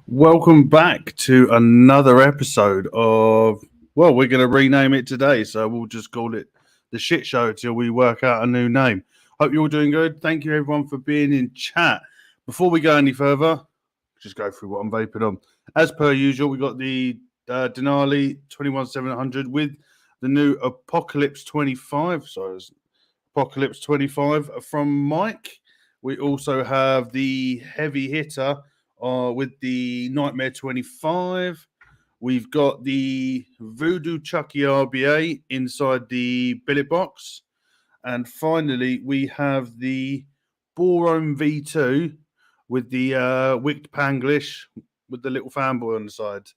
Welcome back to another episode of, we're going to rename it today. So we'll just call it the shit show till we work out a new name. Hope you're all doing good. Thank you, everyone, for being in chat. Before we go any further, just go through what I'm vaping on. As per usual, we got the Denali 21700 with the new Apocalypse 25. So it's Apocalypse 25 from Mike. We also have the heavy hitter with the Nightmare 25. We've got the Voodoo Chucky RBA inside the Billet Box. And finally, we have the Boro V2 with the Wicked Panglish with the little fanboy on the side.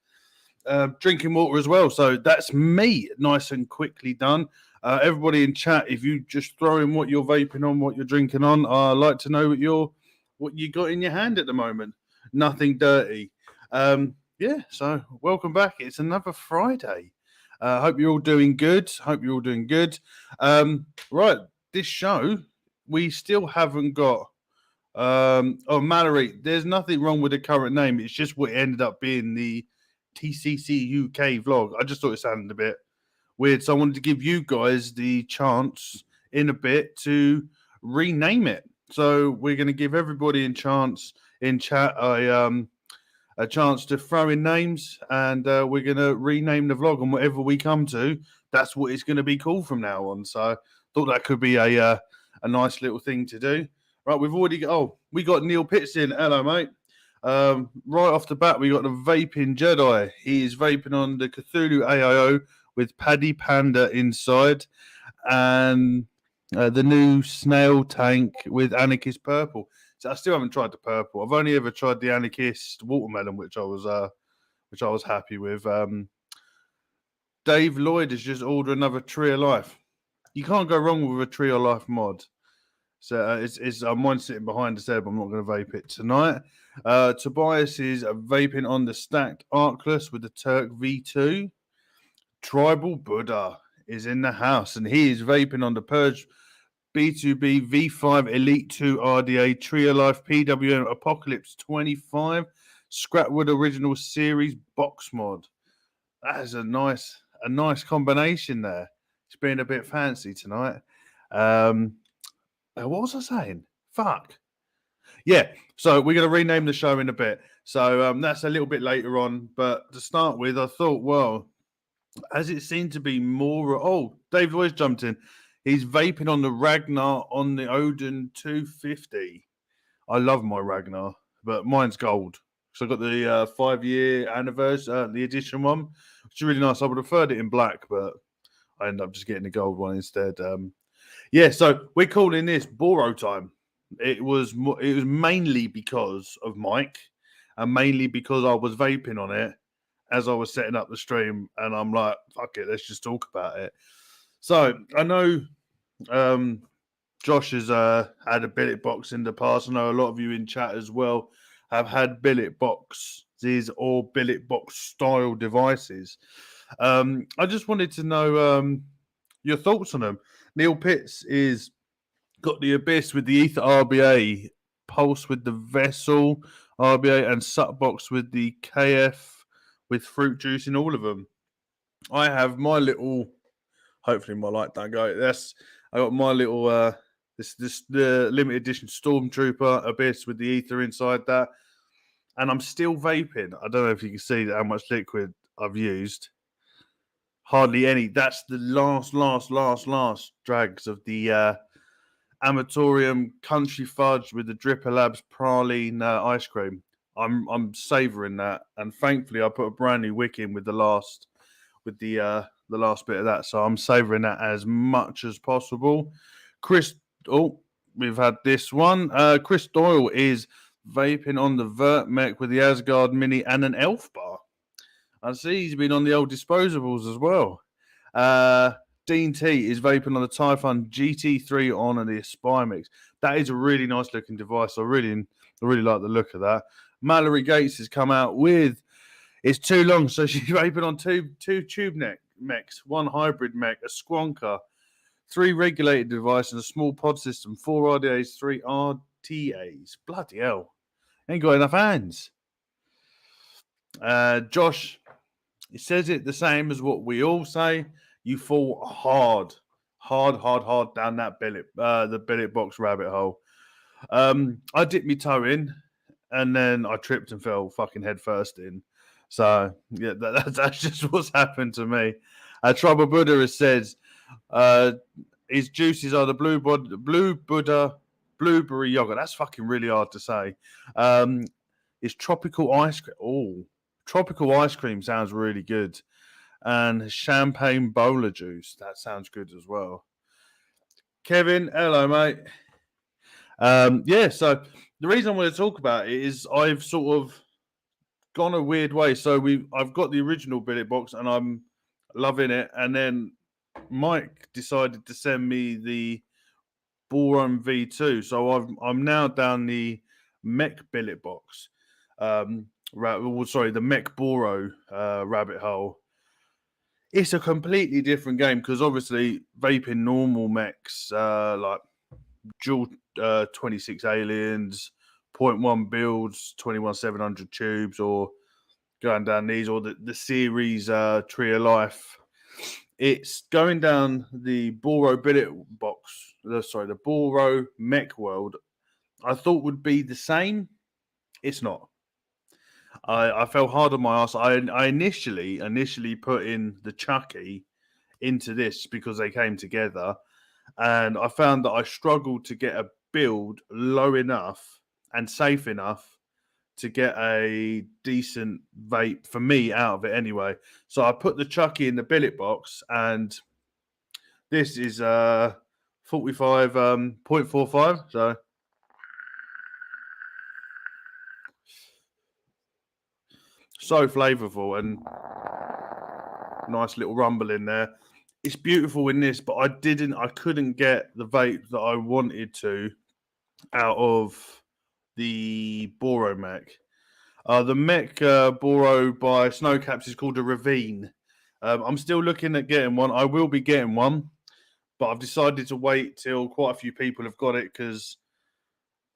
Drinking water as well. So that's me, nice and quickly done. Everybody in chat, if you just throw in what you're vaping on, what you're drinking on, I'd like to know what you got in your hand at the moment. Nothing dirty. So welcome back. It's another Friday. Hope you're all doing good. Right, this show, we still haven't got. Mallory, there's nothing wrong with the current name. It's just what it ended up being, the TCCUK vlog. I just thought it sounded a bit weird, so I wanted to give you guys the chance in a bit to rename it. So we're going to give everybody in chat a chance to throw in names, and we're going to rename the vlog, and whatever we come to, that's what it's going to be called from now on. So I thought that could be a nice little thing to do. Right, we got Neil Pitts in. Hello, mate. Right off the bat, we got the Vaping Jedi. He is vaping on the Cthulhu AIO with Paddy Panda inside, and the new Snail Tank with Anarchist Purple. So I still haven't tried the purple. I've only ever tried the Anarchist Watermelon, which I was happy with. Dave Lloyd has just ordered another Tree of Life. You can't go wrong with a Tree of Life mod. So it's mine sitting behind the set, but I'm not going to vape it tonight. Tobias is vaping on the stacked Arcless with the Turk V2. Tribal Buddha is in the house, and he is vaping on the Purge B2B V5 Elite 2 RDA Trio Life PWM Apocalypse 25 Scrapwood Original Series box mod. That is a nice combination there. It's been a bit fancy tonight. What was I saying? Fuck. Yeah, so we're going to rename the show in a bit. So that's a little bit later on. But to start with, I thought, well, as it seemed to be more... Oh, Dave Lloyd's jumped in. He's vaping on the Ragnar on the Odin 250. I love my Ragnar, but mine's gold. So I got the 5-year anniversary, the edition one, which is really nice. I would have preferred it in black, but I ended up just getting the gold one instead. So we're calling this Boro time. It was mainly because of Mike, and mainly because I was vaping on it as I was setting up the stream, and I'm like, fuck it, let's just talk about it. So I know Josh has had a Billet Box in the past. I know a lot of you in chat as well have had Billet Boxes or Billet Box style devices. I just wanted to know your thoughts on them. Neil Pitts is got the Abyss with the Ether RBA, Pulse with the Vessel RBA, and Sutbox with the KF with fruit juice in all of them. I have my little... Hopefully my light don't go. I got my little the limited edition Stormtrooper Abyss with the Ether inside that, and I'm still vaping. I don't know if you can see how much liquid I've used. Hardly any. That's the last drags of the Amatorium Country Fudge with the Dripper Labs Praline ice cream. I'm savouring that, and thankfully I put a brand new wick in with the last bit of that, so I'm savouring that as much as possible. We've had this one. Chris Doyle is vaping on the Vert Mech with the Asgard Mini and an Elf bar. I see he's been on the old disposables as well. Dean T is vaping on the Typhon GT3 on the Aspire Mix. That is a really nice looking device. I really like the look of that. Mallory Gates has come out with... It's too long, so she's vaping on two tube mechs, one hybrid mech, a Squonker, 3 regulated devices, and a small pod system, 4 RDAs, 3 RTAs. Bloody hell. Ain't got enough hands. Josh, it says it the same as what we all say. You fall hard down that the billet box rabbit hole. I dipped my toe in, and then I tripped and fell fucking head first in. So yeah, that's just what's happened to me. Trouble Buddha has said uh, his juices are the blue Buddha blueberry yogurt. That's fucking really hard to say. It's tropical ice cream. Oh, tropical ice cream sounds really good. And champagne bowler juice. That sounds good as well. Kevin, hello, mate. Yeah, so the reason I want to talk about it is I've sort of gone a weird way. So I've got the original Billet Box and I'm loving it. And then Mike decided to send me the Boro V2. So I'm now down the Mech Billet Box. The Mech Boro rabbit hole. It's a completely different game because obviously vaping normal mechs like dual 26 aliens, point 0.1 builds, 21,700 tubes, or going down these, or the series Tree of Life. It's going down the Boro Billet Box, the Boro Mech World. I thought would be the same. It's not. I fell hard on my ass. I initially put in the Chucky into this because they came together, and I found that I struggled to get a build low enough and safe enough to get a decent vape for me out of it anyway. So I put the Chucky in the Billet Box, and this is 45.45. So flavorful and nice little rumble in there. It's beautiful in this, but I couldn't get the vape that I wanted to out of the Boro Mech. The Mech Boro by Snowcaps is called a Ravine. I'm still looking at getting one. I will be getting one, but I've decided to wait till quite a few people have got it because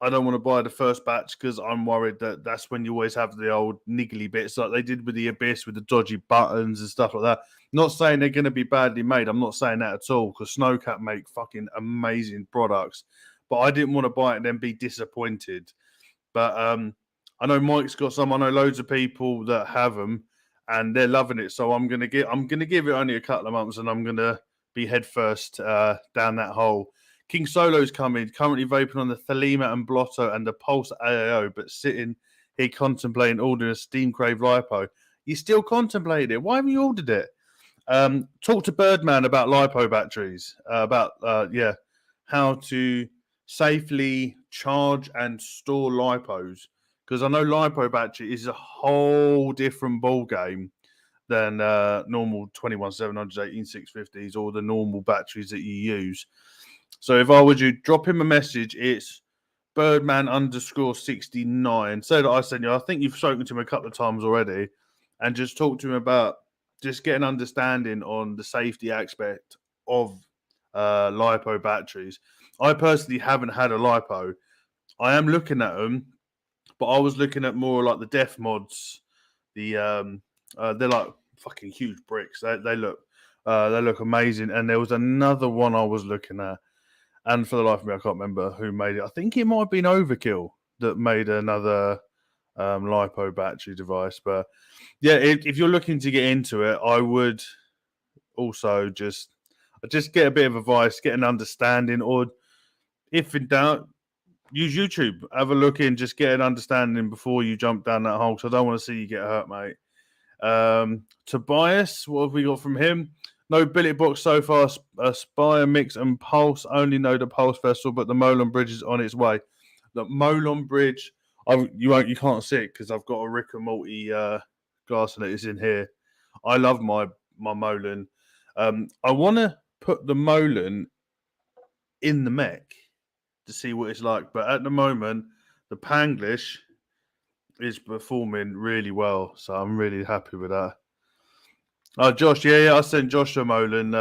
I don't want to buy the first batch because I'm worried that that's when you always have the old niggly bits like they did with the Abyss with the dodgy buttons and stuff like that. Not saying they're going to be badly made. I'm not saying that at all because Snowcap make fucking amazing products. But I didn't want to buy it and then be disappointed. But I know Mike's got some. I know loads of people that have them and they're loving it. So I'm gonna give it only a couple of months and I'm gonna be headfirst down that hole. King Solo's coming, currently vaping on the Thelema and Blotto and the Pulse AAO, but sitting here contemplating ordering a Steam Crave Lipo. You still contemplate it? Why haven't you ordered it? Talk to Birdman about lipo batteries, how to safely charge and store lipos. Because I know lipo battery is a whole different ball game than normal 21,700, 18,650s, or the normal batteries that you use. So if I were you, drop him a message. It's Birdman_69. Say that I sent you. I think you've spoken to him a couple of times already, and just talk to him about just get an understanding on the safety aspect of lipo batteries. I personally haven't had a lipo. I am looking at them, but I was looking at more like the Def Mods. They're like fucking huge bricks. They look amazing. And there was another one I was looking at, and for the life of me, I can't remember who made it. I think it might have been Overkill that made another lipo battery device. But yeah, if you're looking to get into it, I would also just get a bit of advice, get an understanding, or if in doubt, use YouTube. Have a look in, just get an understanding before you jump down that hole. So I don't want to see you get hurt, mate. Tobias, what have we got from him? No Billet Box so far. Aspire, Mix, and Pulse. Only know the Pulse Festival, but the Molon Bridge is on its way. The Molon Bridge, you can't see it because I've got a Rick and Morty glass and it is in here. I love my Molon. I want to put the Molon in the mech to see what it's like, but at the moment, the Panglish is performing really well, so I'm really happy with that. Oh, Josh, yeah, I sent Josh a Molin.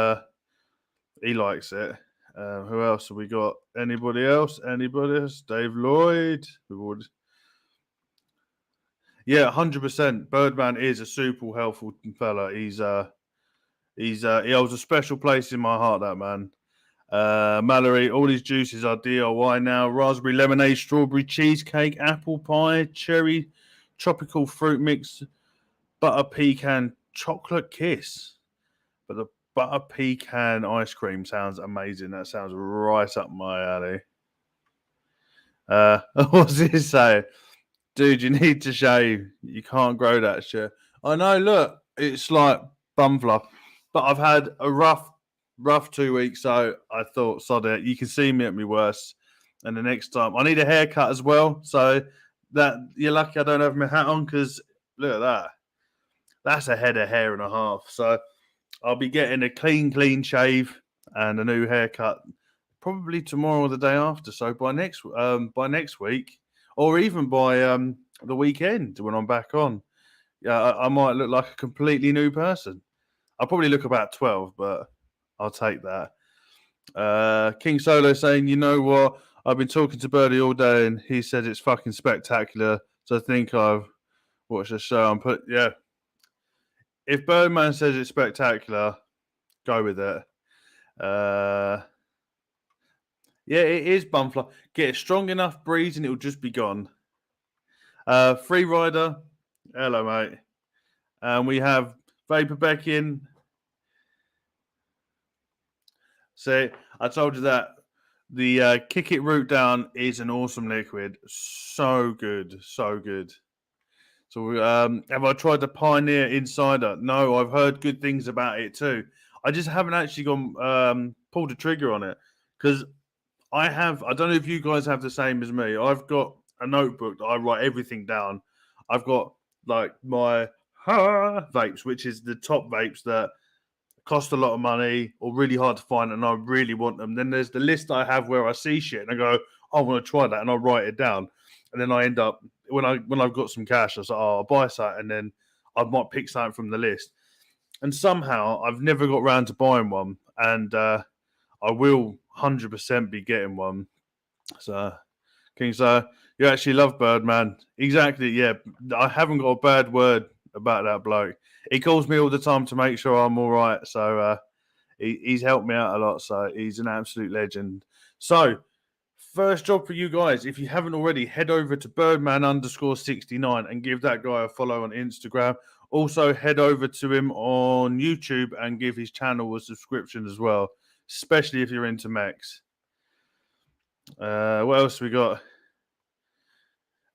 He likes it. Who else have we got? Anybody else? Dave Lloyd. Yeah, 100%. Birdman is a super helpful fella. He holds a special place in my heart. That man. Mallory, all these juices are DIY now. Raspberry lemonade, strawberry cheesecake, apple pie, cherry, tropical fruit mix, butter pecan, chocolate kiss. But the butter pecan ice cream sounds amazing. That sounds right up my alley. What's this say? Dude, you need to shave. You can't grow that shit. I know, look, it's like bum fluff. But I've had a rough 2 weeks, so I thought, sod it. You can see me at my worst. And the next time, I need a haircut as well. So that you're lucky I don't have my hat on because look at that. That's a head of hair and a half. So I'll be getting a clean shave and a new haircut probably tomorrow or the day after. So by next week, or even by the weekend when I'm back on, yeah, I might look like a completely new person. I'll probably look about 12, but I'll take that. King Solo saying, you know what? I've been talking to Birdie all day, and he said it's fucking spectacular. So I think I've watched the show. Yeah. If Birdman says it's spectacular, go with it. Yeah, it is bumfly. Get a strong enough breeze and it'll just be gone. Free Rider, hello, mate. And we have Vapor Beckin. See, I told you that the Kick It Root Down is an awesome liquid. So good, so good. So, have I tried the Pioneer Insider? No, I've heard good things about it too. I just haven't actually gone pulled the trigger on it because I don't know if you guys have the same as me. I've got a notebook that I write everything down. I've got like my vapes, which is the top vapes that cost a lot of money or really hard to find, and I really want them. Then there's the list I have where I see shit and I go, I want to try that, and I write it down. And then I end up when I've got some cash, I say, oh, I'll buy something, and then I might pick something from the list. And somehow I've never got round to buying one, and I will 100% be getting one. So, King, so you actually love Birdman. Exactly, yeah. I haven't got a bad word about that bloke. He calls me all the time to make sure I'm all right. So he's helped me out a lot. So he's an absolute legend. So first job for you guys, if you haven't already, head over to Birdman_69 and give that guy a follow on Instagram. Also, head over to him on YouTube and give his channel a subscription as well, especially if you're into mechs. What else we got?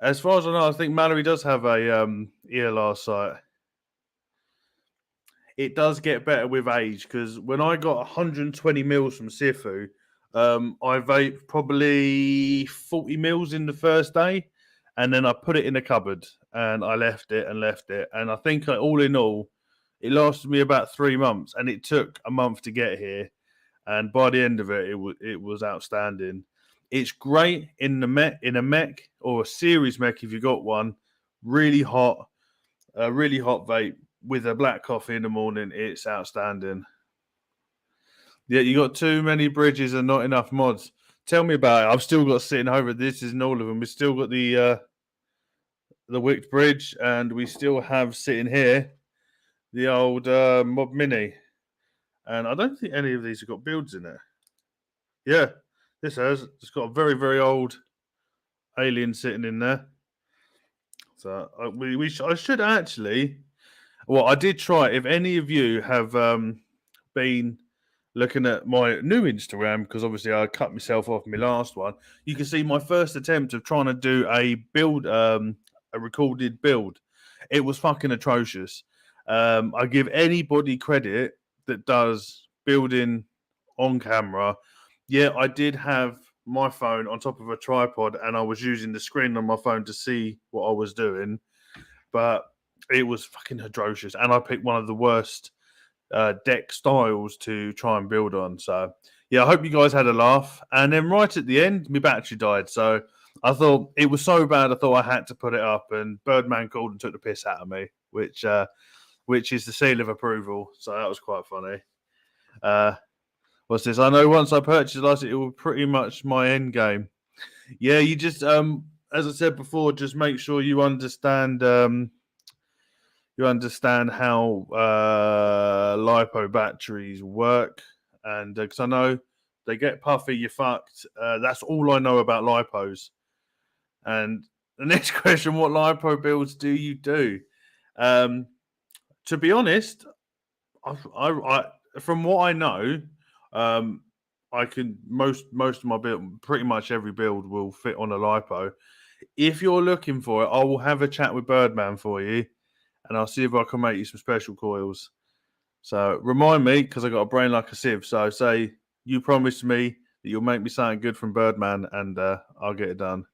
As far as I know, I think Mallory does have a ELR site. It does get better with age because when I got 120 mils from Sifu, I vaped probably 40 mils in the first day, and then I put it in a cupboard and I left it. And I think all in all, it lasted me about 3 months, and it took a month to get here. And by the end of it, it was outstanding. It's great in a mech or a series mech if you got one. Really hot vape with a black coffee in the morning. It's outstanding. Yeah, you got too many bridges and not enough mods. Tell me about it. I've still got sitting over. This isn't all of them. We've still got the Wicked Bridge, and we still have sitting here the old Mob Mini. And I don't think any of these have got builds in it. Yeah, this has. It's got a very, very old alien sitting in there. So I should actually. Well, I did try. If any of you have been looking at my new Instagram, because obviously I cut myself off my last one, you can see my first attempt of trying to do a build, a recorded build. It was fucking atrocious. I give anybody credit that does building on camera. Yeah, I did have my phone on top of a tripod and I was using the screen on my phone to see what I was doing, but it was fucking atrocious. And I picked one of the worst deck styles to try and build on. So, yeah, I hope you guys had a laugh. And then right at the end, my battery died. So I thought it was so bad, I thought I had to put it up. And Birdman called and took the piss out of me, which is the seal of approval. So that was quite funny. What's this? I know once I purchased it, it was pretty much my end game. Yeah, you just as I said before, just make sure you understand how lipo batteries work, and because I know they get puffy, you're fucked. That's all I know about lipos. And the next question: what lipo builds do you do? To be honest, I from what I know, um, I can most of my build, pretty much every build will fit on a lipo. If you're looking for it, I will have a chat with Birdman for you, and I'll see if I can make you some special coils. So remind me, because I got a brain like a sieve. So say you promised me that you'll make me something good from Birdman, and I'll get it done.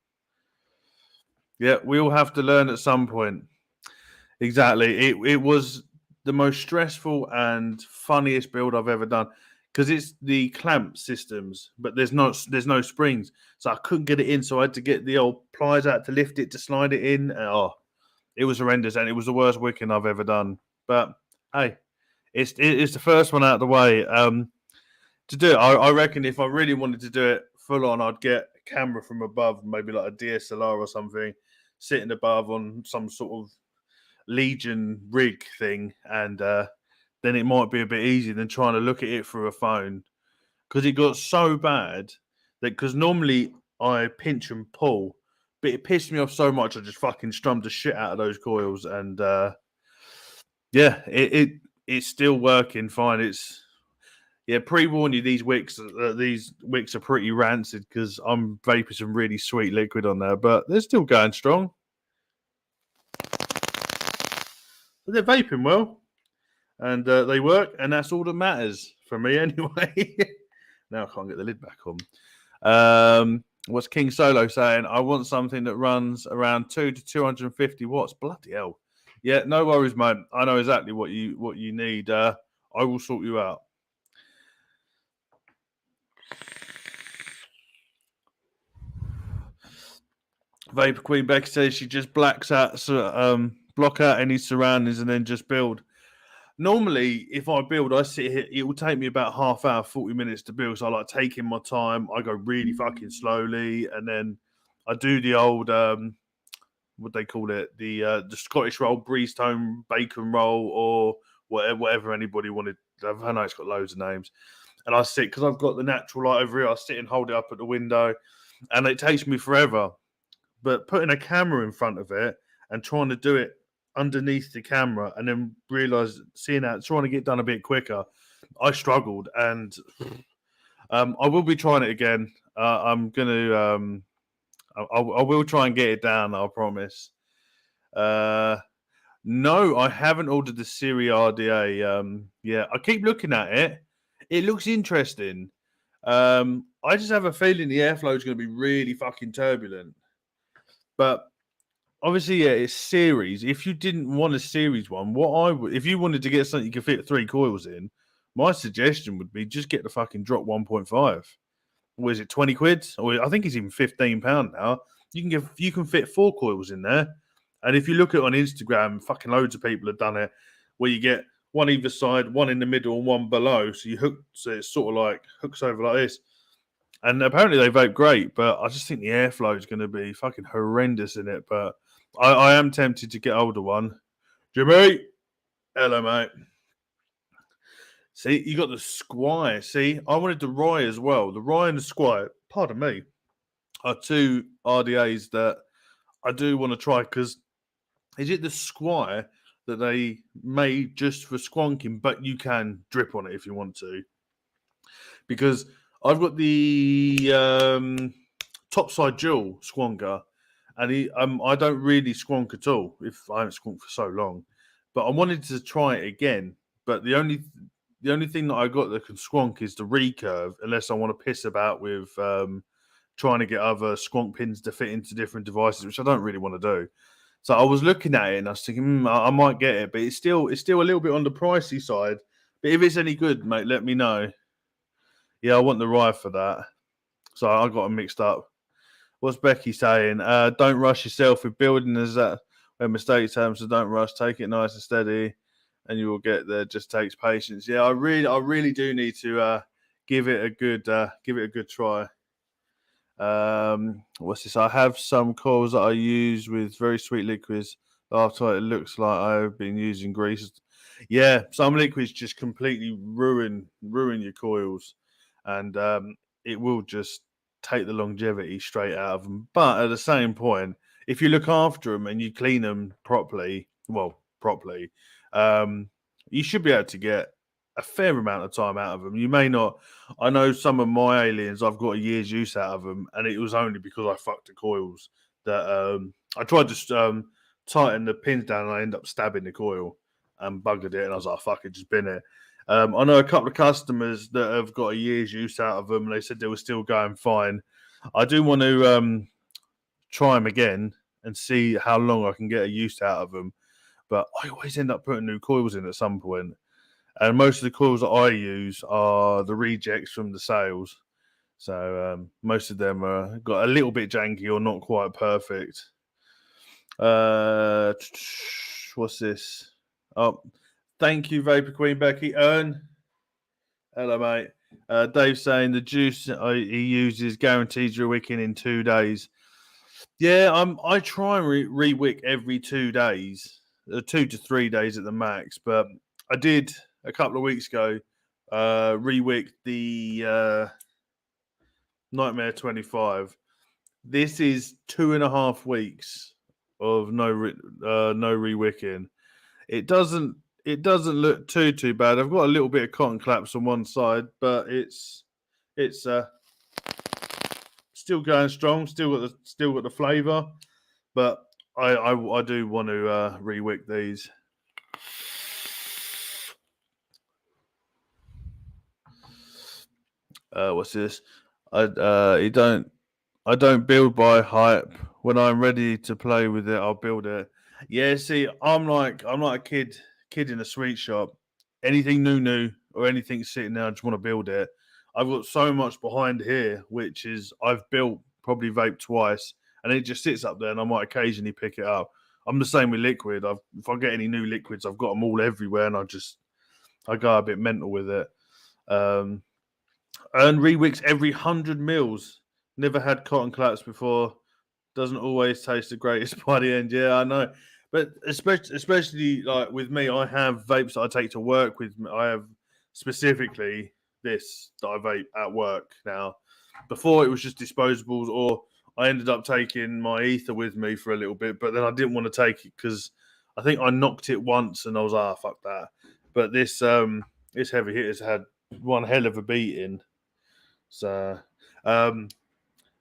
Yeah, we all have to learn at some point. Exactly. It was the most stressful and funniest build I've ever done because it's the clamp systems, but there's no springs, so I couldn't get it in. So I had to get the old pliers out to lift it to slide it in. Oh, it was horrendous, and it was the worst wicking I've ever done. But hey, it's the first one out of the way. To do it, I reckon if I really wanted to do it full on, I'd get a camera from above, maybe like a DSLR or something, sitting above on some sort of Legion rig thing, and then it might be a bit easier than trying to look at it through a phone, because it got so bad that because normally I pinch and pull, but it pissed me off so much I just fucking strummed the shit out of those coils, and yeah, it's still working fine. It's pre-warn you, these wicks are pretty rancid because I'm vaping some really sweet liquid on there, but they're still going strong. But they're vaping well, and they work, and that's all that matters for me anyway. Now I can't get the lid back on. What's King Solo saying? I want something that runs around 2 to 250 watts. Bloody hell. Yeah, no worries, mate. I know exactly what you need. I will sort you out. Vapor Queen Becky says she just blacks out, block out any surroundings and then just build. Normally, if I build, I sit here. It will take me about half hour, 40 minutes to build. So I like taking my time. I go really fucking slowly, and then I do the old what they call it, the Scottish roll, Breezestone bacon roll, or whatever anybody wanted. I know it's got loads of names. And I sit because I've got the natural light over here. I sit and hold it up at the window, and it takes me forever. But putting a camera in front of it and trying to do it underneath the camera and then seeing that, trying to get done a bit quicker, I struggled, and I will be trying it again. I'm gonna, I will try and get it down. I promise. No, I haven't ordered the Siri RDA. Yeah, I keep looking at it. It looks interesting. I just have a feeling the airflow is going to be really fucking turbulent. But obviously, yeah, it's series. If you didn't want a series one, if you wanted to get something you could fit 3 coils in, my suggestion would be just get the fucking drop 1.5. Or is it 20 quid? Or I think it's even £15 now. You can fit 4 coils in there. And if you look at it on Instagram, fucking loads of people have done it, where you get one either side, one in the middle, and one below. So it's sort of like hooks over like this. And apparently they vape great, but I just think the airflow is going to be fucking horrendous in it. But I am tempted to get older one. Jimmy, hello, mate. See, you got the Squire. See, I wanted the Rye as well. The Rye and the Squire, pardon me, are 2 RDAs that I do want to try, because is it the Squire that they made just for squonking, but you can drip on it if you want to? Because I've got the topside dual squonker, and I don't really squonk at all if I haven't squonked for so long. But I wanted to try it again. But the only thing that I got that can squonk is the recurve, unless I want to piss about with trying to get other squonk pins to fit into different devices, which I don't really want to do. So I was looking at it and I was thinking, I might get it, but it's still a little bit on the pricey side. But if it's any good, mate, let me know. Yeah, I want the Rye for that. So I got them mixed up. What's Becky saying? Don't rush yourself with building, as that when mistakes happen, so don't rush. Take it nice and steady, and you will get there. Just takes patience. Yeah, I really do need to give it a good try. What's this? I have some coils that I use with very sweet liquids. After it looks like I've been using grease. Yeah, some liquids just completely ruin your coils, and it will just take the longevity straight out of them. But at the same point, if you look after them and you clean them properly, um, you should be able to get a fair amount of time out of them. You may not. I know some of my aliens, I've got a year's use out of them, and it was only because I fucked the coils that I tried to tighten the pins down, and I ended up stabbing the coil and buggered it, and I was like, "Fuck it, just bin it." I know a couple of customers that have got a year's use out of them, and they said they were still going fine. I do want to try them again and see how long I can get a use out of them, but I always end up putting new coils in at some point. And most of the coils that I use are the rejects from the sales. So most of them are got a little bit janky or not quite perfect. What's this? Oh, thank you, Vapor Queen Becky. Hello, mate. Dave's saying the juice he uses guarantees your wicking in 2 days. Yeah, I try and re-wick every 2 days, 2 to 3 days at the max. But I did a couple of weeks ago re-wick the Nightmare 25. This is 2.5 weeks of no re-wicking. It doesn't look too bad. I've got a little bit of cotton claps on one side, but it's still going strong. Still got the flavour, but I do want to re-wick these. What's this? I don't build by hype. When I'm ready to play with it, I'll build it. Yeah, see, I'm like a kid in a sweet shop. Anything new or anything sitting there, I just want to build it. I've got so much behind here, which is I've built probably vape twice, and it just sits up there, and I might occasionally pick it up. I'm the same with liquid. If I get any new liquids, I've got them all everywhere, and I go a bit mental with it. Earn rewicks every 100 mils. Never had cotton claps before. Doesn't always taste the greatest by the end. Yeah, I know. But especially like with me, I have vapes that I take to work with. I have specifically this that I vape at work now. Before it was just disposables, or I ended up taking my ether with me for a little bit, but then I didn't want to take it because I think I knocked it once and I was fuck that. But this heavy hitters had one hell of a beating. So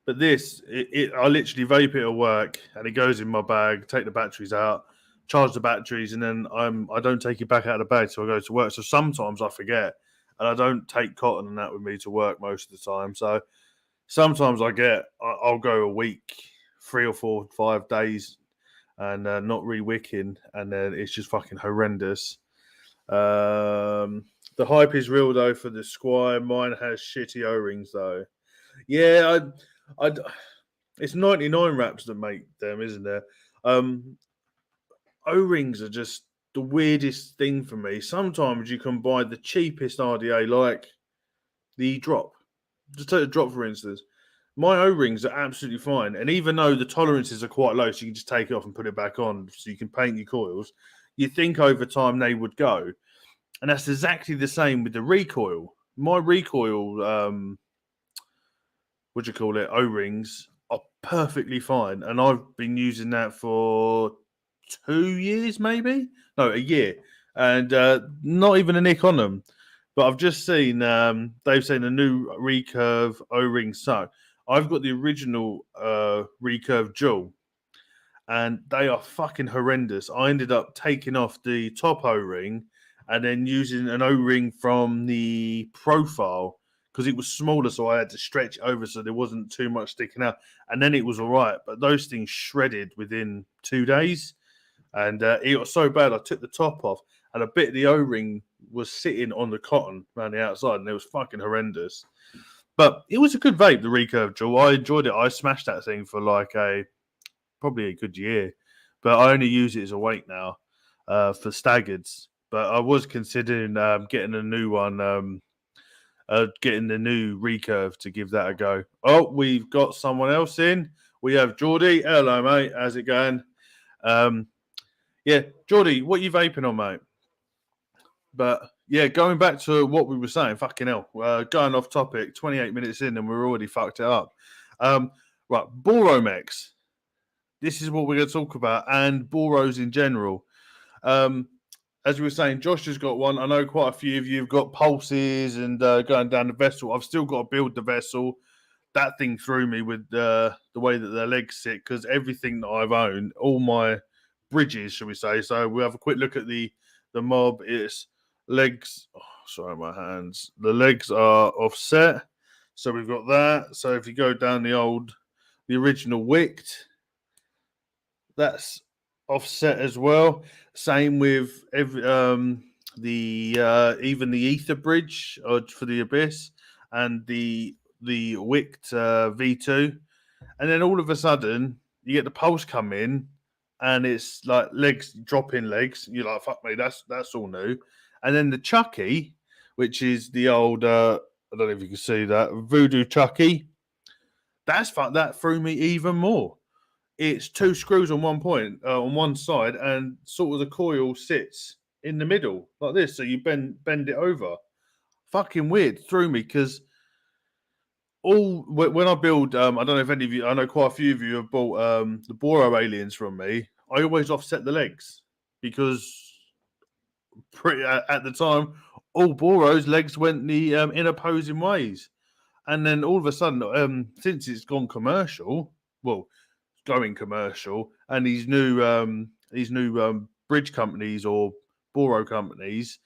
but this, I literally vape it at work, and it goes in my bag. Take the batteries out, charge the batteries, and then I don't take it back out of the bag till I go to work. So sometimes I forget, and I don't take cotton and that with me to work most of the time. So sometimes I'll go a week, 3 or 4, 5 days, and not re-wicking, and then it's just fucking horrendous. The hype is real though for the Squire. Mine has shitty O-rings though. Yeah, it's 99 wraps that make them, isn't there? O-rings are just the weirdest thing for me. Sometimes you can buy the cheapest RDA, like the drop. Just take the drop for instance. My O-rings are absolutely fine, and even though the tolerances are quite low, so you can just take it off and put it back on, so you can paint your coils. You think over time they would go, and that's exactly the same with the recoil. My recoil, what do you call it, O-rings are perfectly fine, and I've been using that for 2 years, maybe a year, and not even a nick on them. But I've just seen they've seen a new recurve O-ring suck. I've got the original recurve dual, and they are fucking horrendous. I ended up taking off the top O-ring and then using an O-ring from the profile because it was smaller, so I had to stretch it over so there wasn't too much sticking out. And then it was all right, but those things shredded within 2 days. And it got so bad, I took the top off, and a bit of the O-ring was sitting on the cotton around the outside, and it was fucking horrendous. But it was a good vape, the recurve dual. I enjoyed it. I smashed that thing for probably a good year, but I only use it as a weight now for staggards. But I was considering getting a new one getting the new recurve to give that a go. Oh, we've got someone else in. We have Geordie. Hello, mate. How's it going? Yeah, Geordie, what you vaping on, mate? But yeah, going back to what we were saying, fucking hell, going off topic, 28 minutes in and we're already fucked it up. Right, Boromex. This is what we're going to talk about, and Boros in general. As we were saying, Josh has got one. I know quite a few of you have got pulses and going down the vessel. I've still got to build the vessel. That thing threw me with the way that their legs sit, because everything that I've owned, all my bridges, shall we say. So we'll have a quick look at the mob. It's legs. Oh, sorry, my hands. The legs are offset. So we've got that. So if you go down the original wicked, that's offset as well. Same with even the ether bridge for the abyss and the wicked V2, and then all of a sudden you get the pulse come in, and it's like legs dropping legs. You're like, fuck me, that's all new. And then the Chucky, which is the old I don't know if you can see that Voodoo Chucky. That threw me even more. It's two screws on one point on one side, and sort of the coil sits in the middle like this, so you bend it over. Fucking weird, threw me, because when I build, I don't know if any of you, I know quite a few of you have bought the Boro aliens from me. I always offset the legs, because at the time all Boros legs went the in opposing ways, and then all of a sudden, since it's gone commercial, well, going commercial, and these new bridge companies or Boro companies,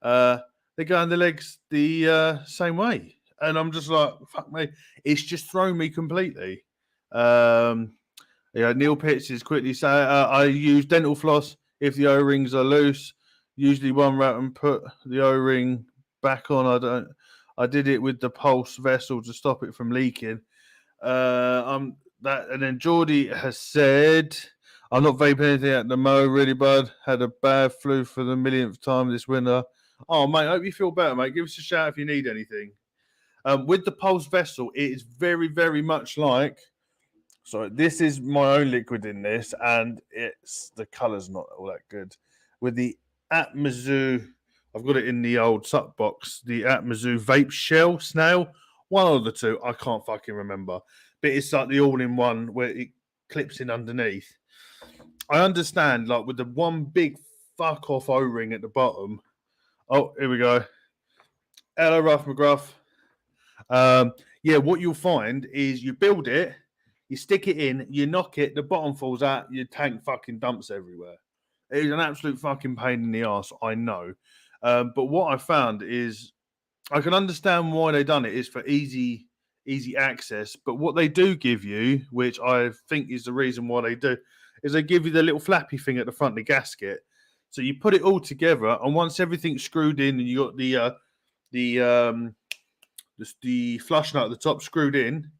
they're going the legs the same way, and I'm just like, fuck me, it's just thrown me completely. Neil Pitts is quickly saying, I use dental floss if the O-rings are loose. Usually one route and put the O-ring back on. I did it with the pulse vessel to stop it from leaking. And then Geordie has said, I'm not vaping anything at the mo, really, bud. Had a bad flu for the millionth time this winter. Oh, mate, I hope you feel better, mate. Give us a shout if you need anything. With the pulse vessel, it is very, very much like. So this is my own liquid in this, and the colour's not all that good. With the Atmazu, I've got it in the old suck box, the Atmazu vape shell snail. One of the two, I can't fucking remember. But it's like the all-in-one where it clips in underneath. I understand, like with the one big fuck-off O-ring at the bottom. Oh, here we go. Hello, Ruff McGruff. Yeah, what you'll find is you build it, you stick it in, you knock it, the bottom falls out, your tank fucking dumps everywhere. It is an absolute fucking pain in the arse, I know. But what I found is I can understand why they done it. It's for easy access. But what they do give you, which I think is the reason why they do, is they give you the little flappy thing at the front of the gasket. So you put it all together, and once everything's screwed in, and you got the flush nut at the top screwed in,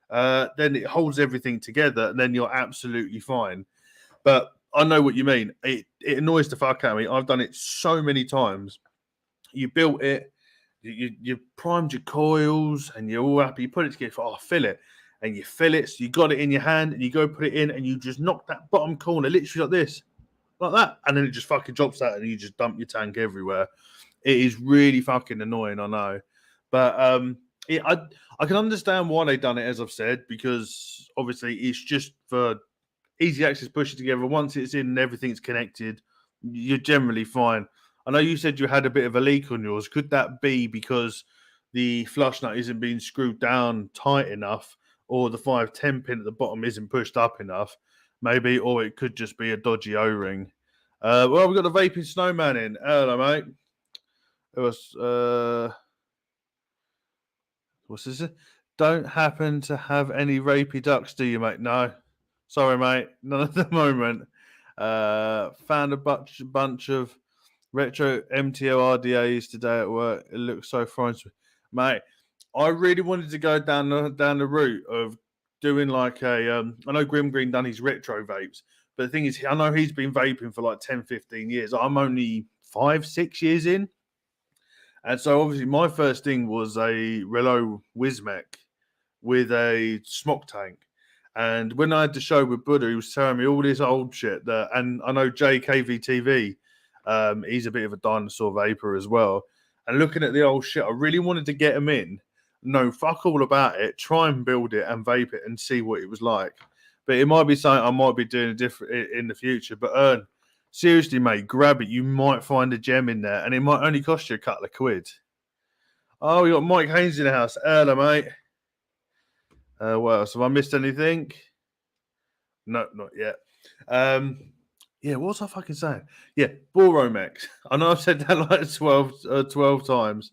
then it holds everything together, and then you're absolutely fine. But I know what you mean. It annoys the fuck out of me. I've done it so many times. You built it, you primed your coils, and you're all happy. You put it together, fill it. And you fill it, so you got it in your hand, and you go put it in, and you just knock that bottom corner literally like this, like that. And then it just fucking drops out, and you just dump your tank everywhere. It is really fucking annoying, I know. But I can understand why they've done it, as I've said, because obviously it's just for easy access, push it together. Once it's in and everything's connected, you're generally fine. I know you said you had a bit of a leak on yours. Could that be because the flush nut isn't being screwed down tight enough, or the 510 pin at the bottom isn't pushed up enough? Maybe, or it could just be a dodgy O-ring. Well, we've got the vaping snowman in. Hello, mate. It was what's this? Don't happen to have any rapey ducks, do you, mate? No. Sorry, mate. None at the moment. Found a bunch of retro MTO RDAs today at work. It looks so fine, mate. I really wanted to go down the route of doing like I know Grim Green done his retro vapes, but the thing is, I know he's been vaping for like 10, 15 years. I'm only 5, 6 years in, And so obviously my first thing was a Relo Wismec with a smoke tank. And when I had the show with Buddha, he was telling me all this old shit that, and I know JKVTV, he's a bit of a dinosaur vapor as well. And looking at the old shit, I really wanted to get him in, know fuck all about it, try and build it and vape it and see what it was like. But it might be something I might be doing different in the future. But seriously, mate, grab it. You might find a gem in there, and it might only cost you a couple of quid. Oh, we got Mike Haynes in the house. Hello, mate. What else? Have I missed anything? No, not yet. Yeah, what was I fucking saying? Yeah, Boromex. I know I've said that like 12 times,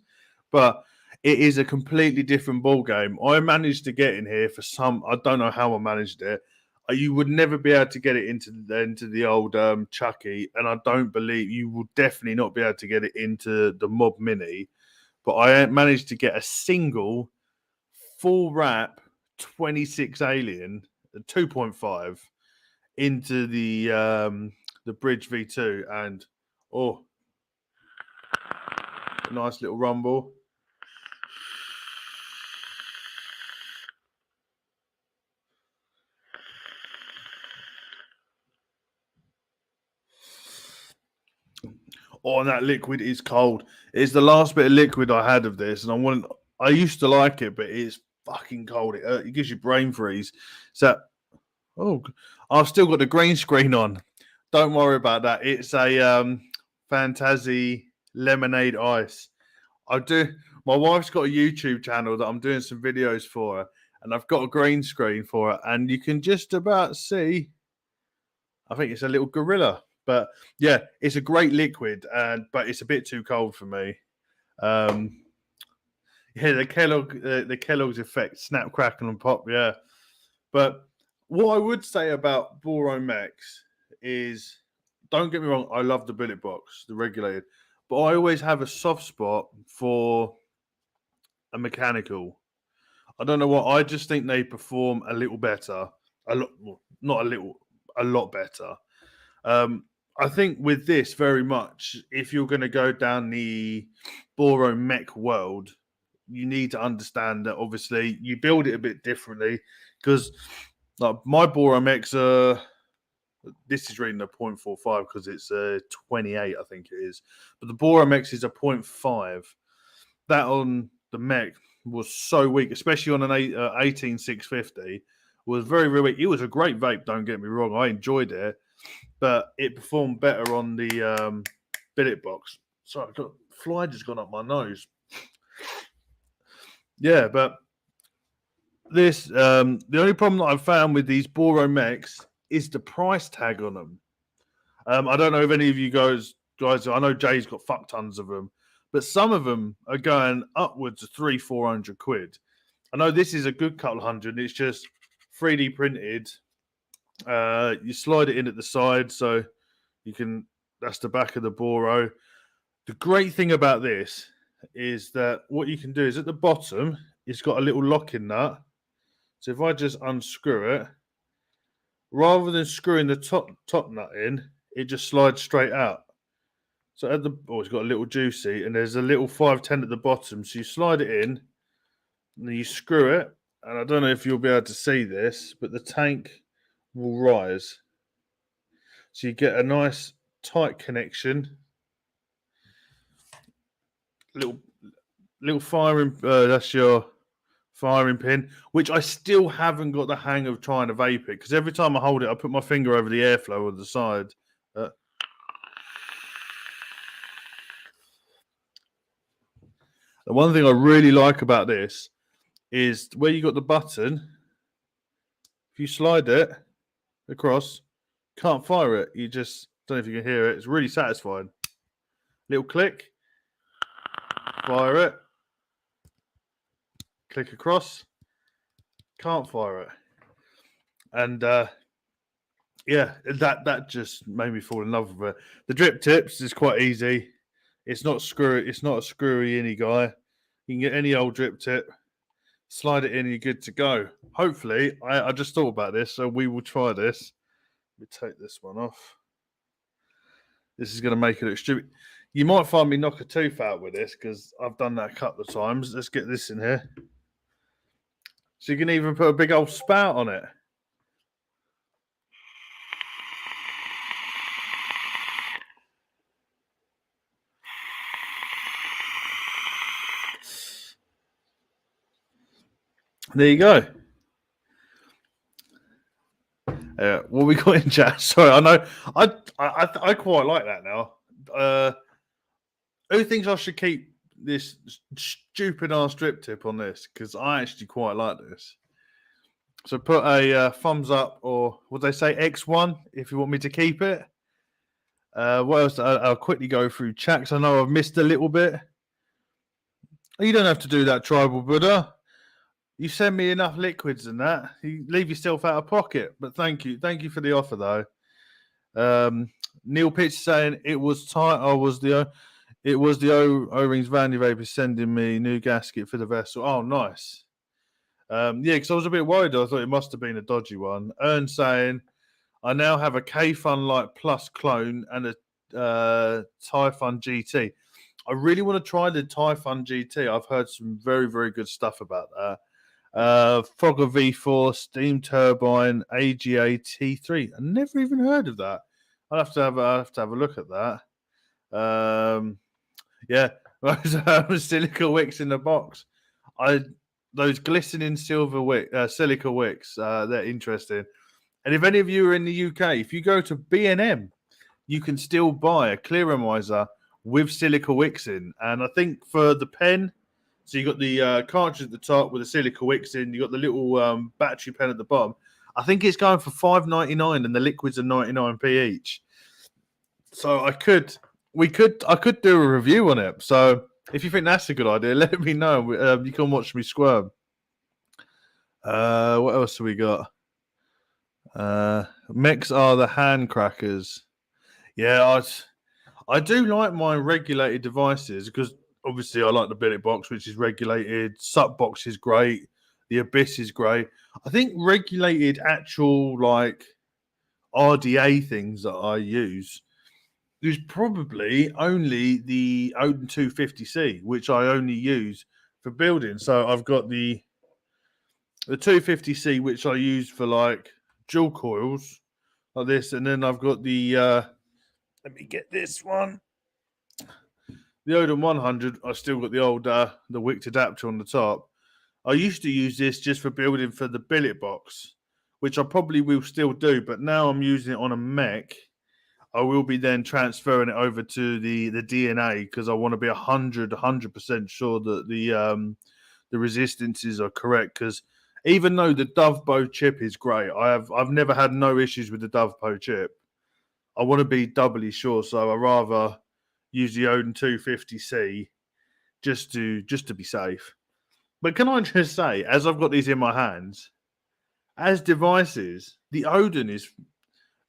but it is a completely different ball game. I managed to get in here for some. I don't know how I managed it. You would never be able to get it into the old Chucky, and I don't believe you will definitely not be able to get it into the Mob Mini. But I managed to get a single full wrap 26 Alien 2.5 into the Bridge V2, and a nice little rumble. Oh, and that liquid is cold. It's the last bit of liquid I had of this, and I used to like it, but it's fucking cold. It gives you brain freeze. So, I've still got the green screen on. Don't worry about that. It's a Fantasy lemonade ice. My wife's got a YouTube channel that I'm doing some videos for her, and I've got a green screen for her, and you can just about see. I think it's a little gorilla, but yeah, it's a great liquid, but it's a bit too cold for me. Yeah, the Kellogg's effect, snap, crackle, and pop. Yeah, but what I would say about Boro Max is, don't get me wrong, I love the Billet Box, the regulated, but I always have a soft spot for a mechanical. I don't know what. I just think they perform a little better. A lot, well, not a little, a lot better. I think with this, very much, if you're going to go down the Boro mech world, you need to understand that obviously you build it a bit differently, because like my Boro mechs are. This is reading a 0.45 because it's a 28, I think it is. But the Boro mechs is a 0.5. That on the mech was so weak, especially on an 18650. Was very, very weak. It was a great vape, don't get me wrong. I enjoyed it, but it performed better on the Billet Box. Sorry, fly just gone up my nose. Yeah, but this the only problem that I've found with these Boro mechs is the price tag on them. I don't know if any of you guys, I know Jay's got fuck tons of them, but some of them are going upwards of 300-400 quid. I know this is a good couple hundred. It's just 3D printed. You slide it in at the side, so you can. That's the back of the Boro. The great thing about this is that what you can do is at the bottom, it's got a little locking nut. So if I just unscrew it, rather than screwing the top nut in, it just slides straight out. So it's got a little juicy, and there's a little 510 at the bottom. So you slide it in, and then you screw it. And I don't know if you'll be able to see this, but the tank will rise. So you get a nice tight connection. Little firing. That's your firing pin, which I still haven't got the hang of trying to vape it, because every time I hold it, I put my finger over the airflow on the side. The one thing I really like about this is where you got the button. If you slide it across, can't fire it. You just don't know if you can hear it. It's really satisfying. Little click, fire it. Click across, can't fire it. And yeah, that just made me fall in love with it. The drip tips is quite easy. It's not screwy. It's not a screwy any guy. You can get any old drip tip, slide it in, and you're good to go. Hopefully, I just thought about this, so we will try this. Let me take this one off. This is going to make it look stupid. You might find me knock a tooth out with this because I've done that a couple of times. Let's get this in here. So you can even put a big old spout on it. There you go. What we got in chat? Sorry, I know. I quite like that now. Who thinks I should keep this stupid ass drip tip on this? Because I actually quite like this. So put a thumbs up, or would they say X1 if you want me to keep it? What else? I'll quickly go through chat because I know I've missed a little bit. You don't have to do that, Tribal Buddha. You send me enough liquids and that. You leave yourself out of pocket. But thank you for the offer though. Neil Pitch saying it was tight. It was the O-rings Vandy Vapor sending me new gasket for the vessel. Oh, nice. Yeah, because I was a bit worried. I thought it must have been a dodgy one. Ern saying, I now have a K-Fun Light Plus clone and a Typhon GT. I really want to try the Typhon GT. I've heard some very, very good stuff about that. Fogger V4, Steam Turbine, AGA T3. I never even heard of that. I'll have to have a look at that. Yeah, those silica wicks in the box. Those glistening silica wicks. They're interesting. And if any of you are in the UK, if you go to B&M, you can still buy a clearomizer with silica wicks in. And I think for the pen, so you got the cartridge at the top with the silica wicks in. You got the little battery pen at the bottom. I think it's going for $5.99, and the liquids are 99p each. So I could do a review on it. So if you think that's a good idea, let me know. You can watch me squirm. What else have we got? Mechs are the hand crackers. Yeah, I do like my regulated devices because obviously I like the Billet Box, which is regulated. Sup Box is great. The Abyss is great. I think regulated actual like RDA things that I use. There's probably only the Odin 250C, which I only use for building. So I've got the 250C, which I use for like dual coils like this, and then I've got the let me get this one. The Odin 100, I still got the old the wicked adapter on the top. I used to use this just for building for the Billet Box, which I probably will still do, but now I'm using it on a mech. I will be then transferring it over to the DNA because I want to be 100% sure that the resistances are correct. Because even though the Dove Bow chip is great, I've never had no issues with the Dove Bow chip. I want to be doubly sure, so I rather use the Odin 250C just to be safe. But can I just say, as I've got these in my hands, as devices, the Odin is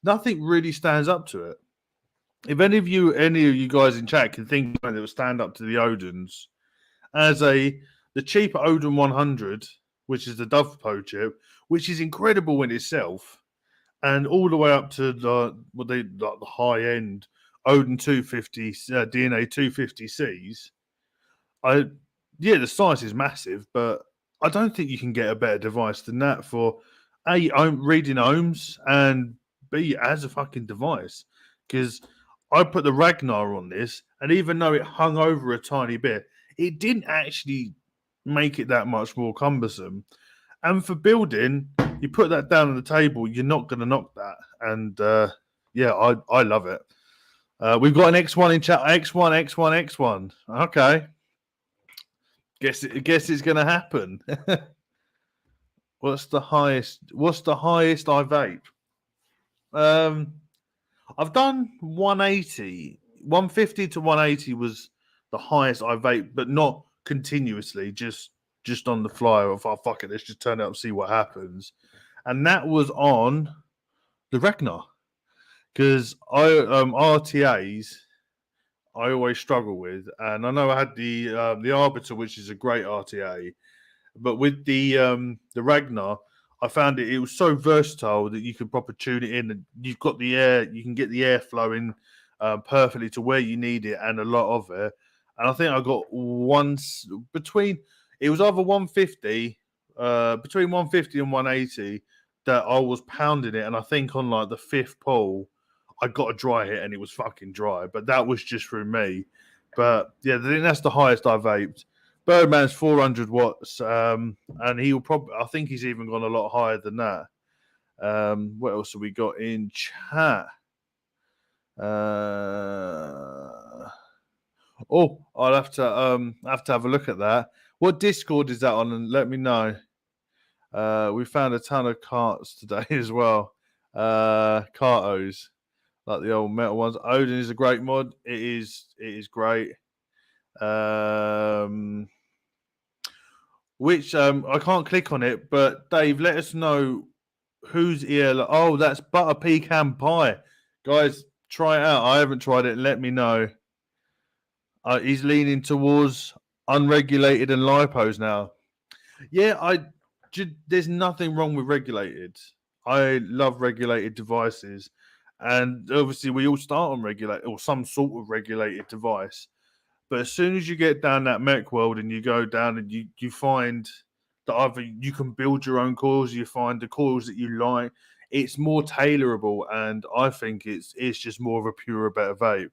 nothing really stands up to it. If any of you guys in chat can think of that will stand up to the Odins, as the cheaper Odin 100, which is the Dove Bow chip, which is incredible in itself, and all the way up to the high end Odin 250 DNA 250Cs. The size is massive, but I don't think you can get a better device than that for A, reading ohms, and B, as a fucking device. Because I put the Ragnar on this, and even though it hung over a tiny bit, it didn't actually make it that much more cumbersome. And for building, you put that down on the table, you're not going to knock that. And I love it. We've got an X1 in chat. X1. Okay. Guess it's going to happen. What's the highest I vape? I've done 180. 150 to 180 was the highest I vape, but not continuously, just on the fly. Or fuck it, let's just turn it up and see what happens. And that was on the Ragnar. Because RTAs I always struggle with, and I know I had the Arbiter, which is a great RTA, but with the Ragnar, I found it was so versatile that you could proper tune it in, and you've got the air, you can get the air flowing perfectly to where you need it and a lot of it. And I think I got between, it was either 150, between 150 and 180 that I was pounding it. And I think on like the fifth pull, I got a dry hit and it was fucking dry. But that was just through me. But yeah, I think that's the highest I vaped. Birdman's 400 watts, and he'll probably, I think he's even gone a lot higher than that. What else have we got in chat? I'll have to have a look at that. What Discord is that on? And let me know. We found a ton of carts today as well. Cartos, like the old metal ones. Odin is a great mod. It is great. Which I can't click on it, but Dave, let us know whose ear. Oh, that's butter pecan pie, guys. Try it out. I haven't tried it. Let me know. He's leaning towards unregulated and lipos now. Yeah, there's nothing wrong with regulated. I love regulated devices, and obviously we all start on regulated or some sort of regulated device. But as soon as you get down that mech world and you go down and you find that either you can build your own coils, you find the coils that you like, it's more tailorable, and I think it's just more of a purer, better vape.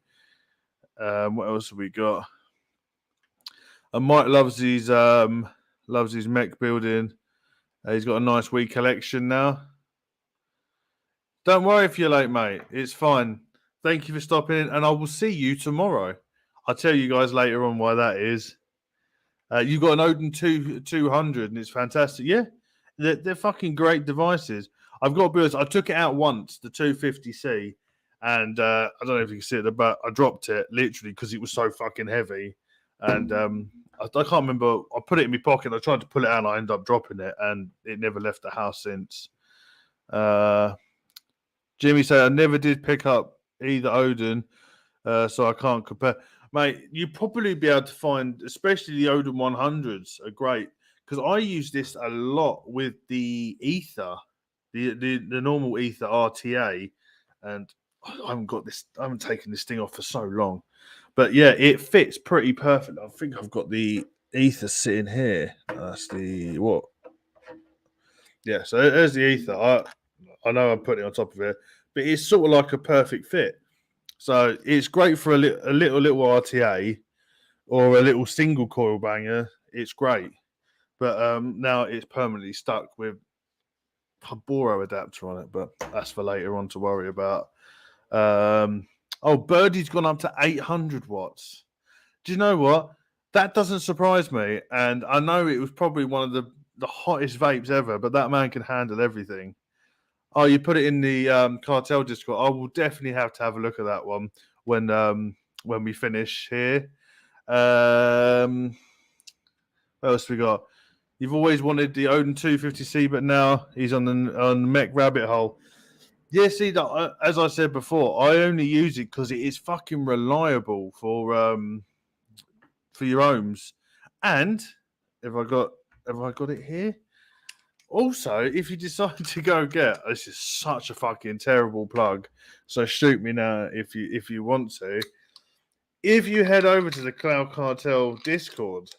What else have we got? And Mike loves his mech building. He's got a nice wee collection now. Don't worry if you're late, mate. It's fine. Thank you for stopping in, and I will see you tomorrow. I'll tell you guys later on why that is. You've got an Odin 200, and it's fantastic. Yeah, they're fucking great devices. I've got to be honest, I took it out once, the 250C, and I don't know if you can see it, but I dropped it literally because it was so fucking heavy. And I can't remember. I put it in my pocket. I tried to pull it out, and I ended up dropping it, and it never left the house since. Jimmy said, I never did pick up either Odin, so I can't compare. Mate, you'd probably be able to find, especially the Odin 100s are great, because I use this a lot with the Ether, the normal Ether RTA, and I haven't taken this thing off for so long. But yeah, it fits pretty perfect. I think I've got the Ether sitting here. That's the what? Yeah, so there's the Ether. I know I'm putting it on top of it, but it's sort of like a perfect fit. So it's great for a little RTA or a little single coil banger. It's great, but now it's permanently stuck with a Boro adapter on it. But that's for later on to worry about. Birdie's gone up to 800 watts. Do you know what? That doesn't surprise me, and I know it was probably one of the hottest vapes ever. But that man can handle everything. Oh, you put it in the cartel Discord. I will definitely have to have a look at that one when we finish here. What else we got? You've always wanted the Odin 250C, but now he's on the mech rabbit hole. Yeah, see, as I said before, I only use it because it is fucking reliable for your ohms. And have I got it here? Also, if you decide to go get, this is such a fucking terrible plug, so shoot me now if you want to. If you head over to the Cloud Cartel Discord,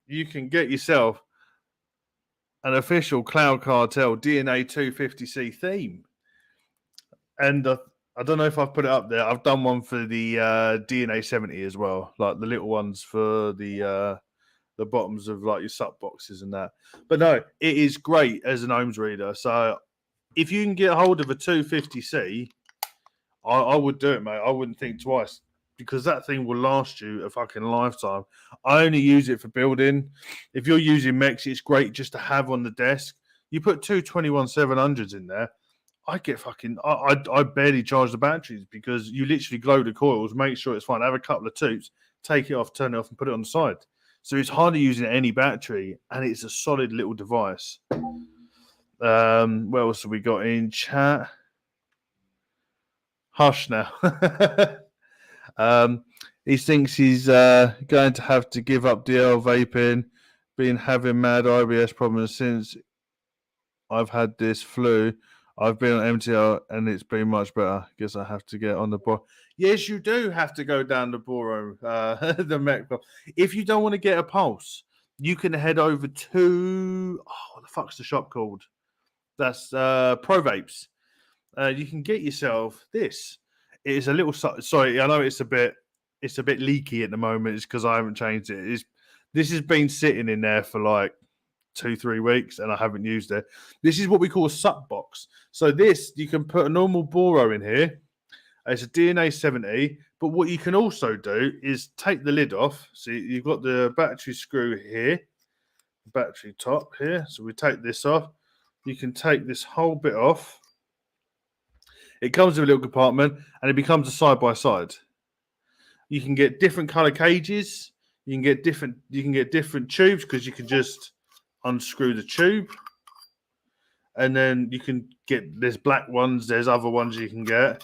you can get yourself an official Cloud Cartel DNA 250C theme. And I don't know if I've put it up there. I've done one for the DNA 70 as well, like the little ones for the bottoms of like your sup boxes and that. But no, it is great as an ohms reader. So if you can get hold of a 250C, I would do it, mate. I wouldn't think twice, because that thing will last you a fucking lifetime. I only use it for building. If you're using mechs, it's great just to have on the desk. You put two 21700s in there, I get fucking. I barely charge the batteries, because you literally glow the coils, make sure it's fine, have a couple of toots, take it off, turn it off, and put it on the side. So it's hardly using any battery, and it's a solid little device. What else have we got in chat? Hush now. He thinks he's going to have to give up DL vaping, been having mad IBS problems since I've had this flu. I've been on MTL and it's been much better. Guess I have to get on the Boro. Yes, you do have to go down the Boro, the Metcalf. If you don't want to get a pulse, you can head over to what the fuck's the shop called? That's Pro Vapes. You can get yourself this. It is a little. Sorry, I know it's a bit leaky at the moment. It's because I haven't changed it. This has been sitting in there for like 2-3 weeks and I haven't used it. This is what we call a suck box. So this, you can put a normal Boro in here. It's a DNA 70, but what you can also do is take the lid off. So you've got the battery screw here, battery top here. So we take this off. You can take this whole bit off. It comes with a little compartment and it becomes a side-by-side. You can get different color cages. You can get different tubes because you can just unscrew the tube, and then you can get, there's black ones, there's other ones you can get,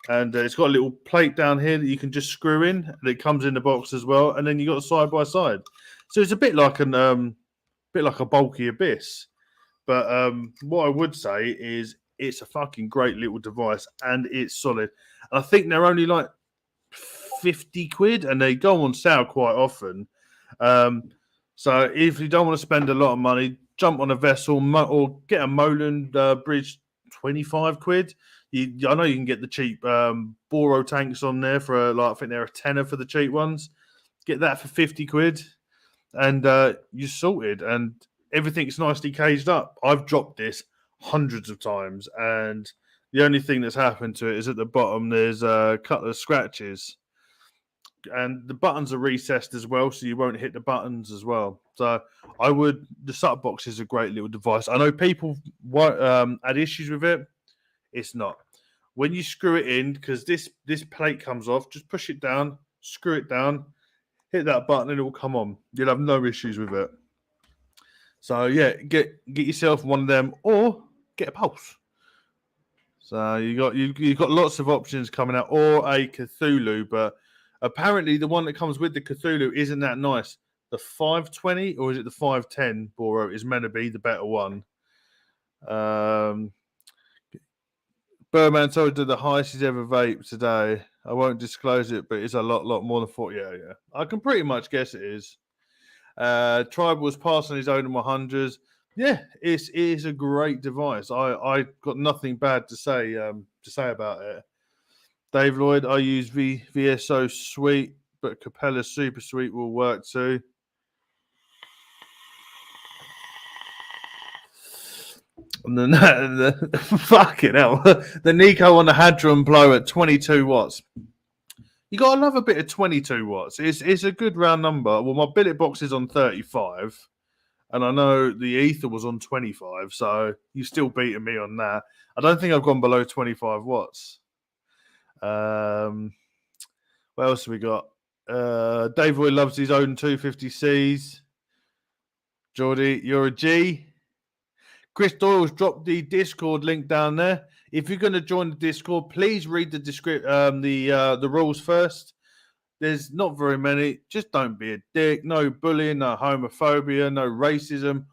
and it's got a little plate down here that you can just screw in, and it comes in the box as well, and then you got a side by side. So it's a bit like a bulky Abyss, but what I would say is it's a fucking great little device and it's solid. And I think they're only like 50 quid and they go on sale quite often. So if you don't want to spend a lot of money, jump on a vessel or get a Moland bridge, 25 quid. I know you can get the cheap Boro tanks on there for I think they're a tenner for the cheap ones. Get that for 50 quid and you're sorted and everything's nicely caged up. I've dropped this hundreds of times and the only thing that's happened to it is at the bottom there's a couple of scratches. And the buttons are recessed as well, so you won't hit the buttons as well. So the Suck Box is a great little device. I know people had issues with it. It's not. When you screw it in, because this plate comes off, just push it down, screw it down, hit that button, and it will come on. You'll have no issues with it. So yeah, get yourself one of them, or get a Pulse. So you got lots of options coming out, or a Cthulhu, but apparently, the one that comes with the Cthulhu isn't that nice. The 520 or is it the 510 Boro is meant to be the better one. Birdman told you the highest he's ever vaped today. I won't disclose it, but it's a lot more than 40. Yeah. I can pretty much guess it is. Tribe was passing his own in 100s. Yeah, it is a great device. I got nothing bad to say about it. Dave Lloyd, I use VSO Sweet, but Capella Super Sweet will work too. And then fucking hell, the Nico on the Hadron blow at 22 watts. You gotta love a bit of 22 watts. It's a good round number. Well, my Billet Box is on 35, and I know the Ether was on 25, so you're still beating me on that. I don't think I've gone below 25 watts. What else have we got? Dave Roy loves his own 250Cs. Geordie, you're a G. Chris Doyle's dropped the Discord link down there. If you're going to join the Discord, please read the rules first. There's not very many. Just don't be a dick. No bullying, no homophobia, no racism.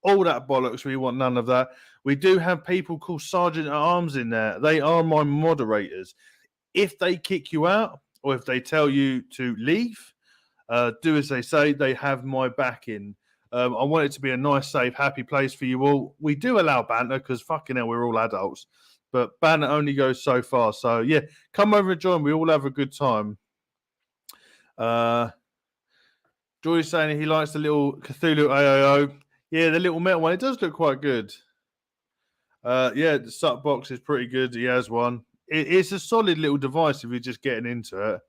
All that bollocks. We want none of that. We do have people called Sergeant at Arms in there. They are my moderators. If they kick you out or if they tell you to leave, do as they say. They have my backing. I want it to be a nice, safe, happy place for you all. We do allow banter because fucking hell, we're all adults. But banter only goes so far. So, yeah, come over and join. We all have a good time. Joy's saying he likes the little Cthulhu AIO. Yeah, the little metal one. It does look quite good. Yeah, the Suck Box is pretty good. He has one. It's a solid little device if you're just getting into it.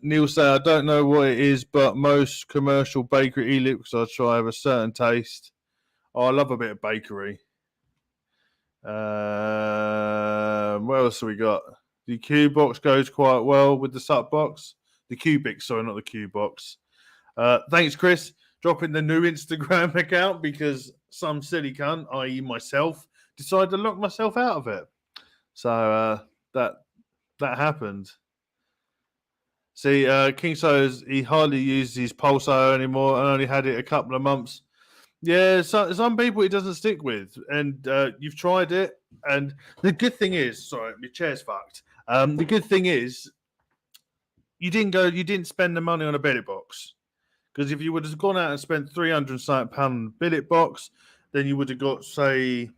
Neil said, I don't know what it is, but most commercial bakery e-liquids I try have a certain taste. Oh, I love a bit of bakery. What else have we got? The Q box goes quite well with the Suck Box. The Cubic, sorry, not the Q box. Thanks, Chris. Dropping the new Instagram account because some silly cunt, i.e. myself, decided to lock myself out of it. So that happened. See, King So's, he hardly uses his Pulsar anymore and only had it a couple of months. Yeah, so some people it doesn't stick with, and you've tried it. And the good thing is, sorry, my chair's fucked. The good thing is, you didn't spend the money on a billet box. Because if you would have gone out and spent £300 on a billet box, then you would have got, say,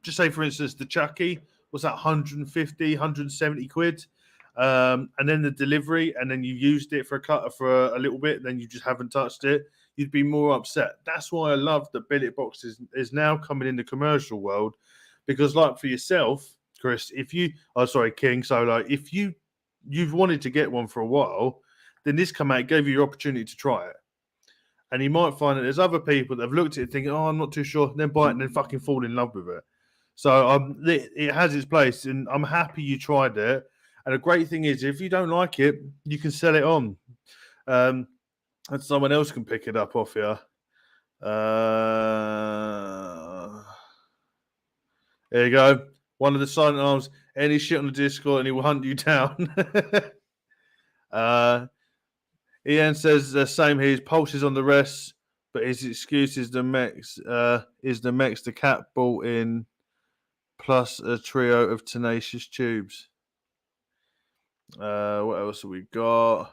just say for instance, the Chucky was that 150, 170 quid. And then the delivery, and then you used it for a little bit, then you just haven't touched it, you'd be more upset. That's why I love that Billet Box is now coming in the commercial world, because like for yourself, Chris, King, so like if you've wanted to get one for a while, then this come out, gave you your opportunity to try it. And you might find that there's other people that have looked at it thinking, oh, I'm not too sure, then buy it and then fucking fall in love with it. So it has its place, and I'm happy you tried it. And the great thing is, if you don't like it, you can sell it on, and someone else can pick it up off you. There you go. One of the silent arms. Any shit on the Discord, and he will hunt you down. Ian says the same here. His pulse is on the rest, but his excuse is the Mex. The cat bought in, plus a trio of tenacious tubes. What else have we got?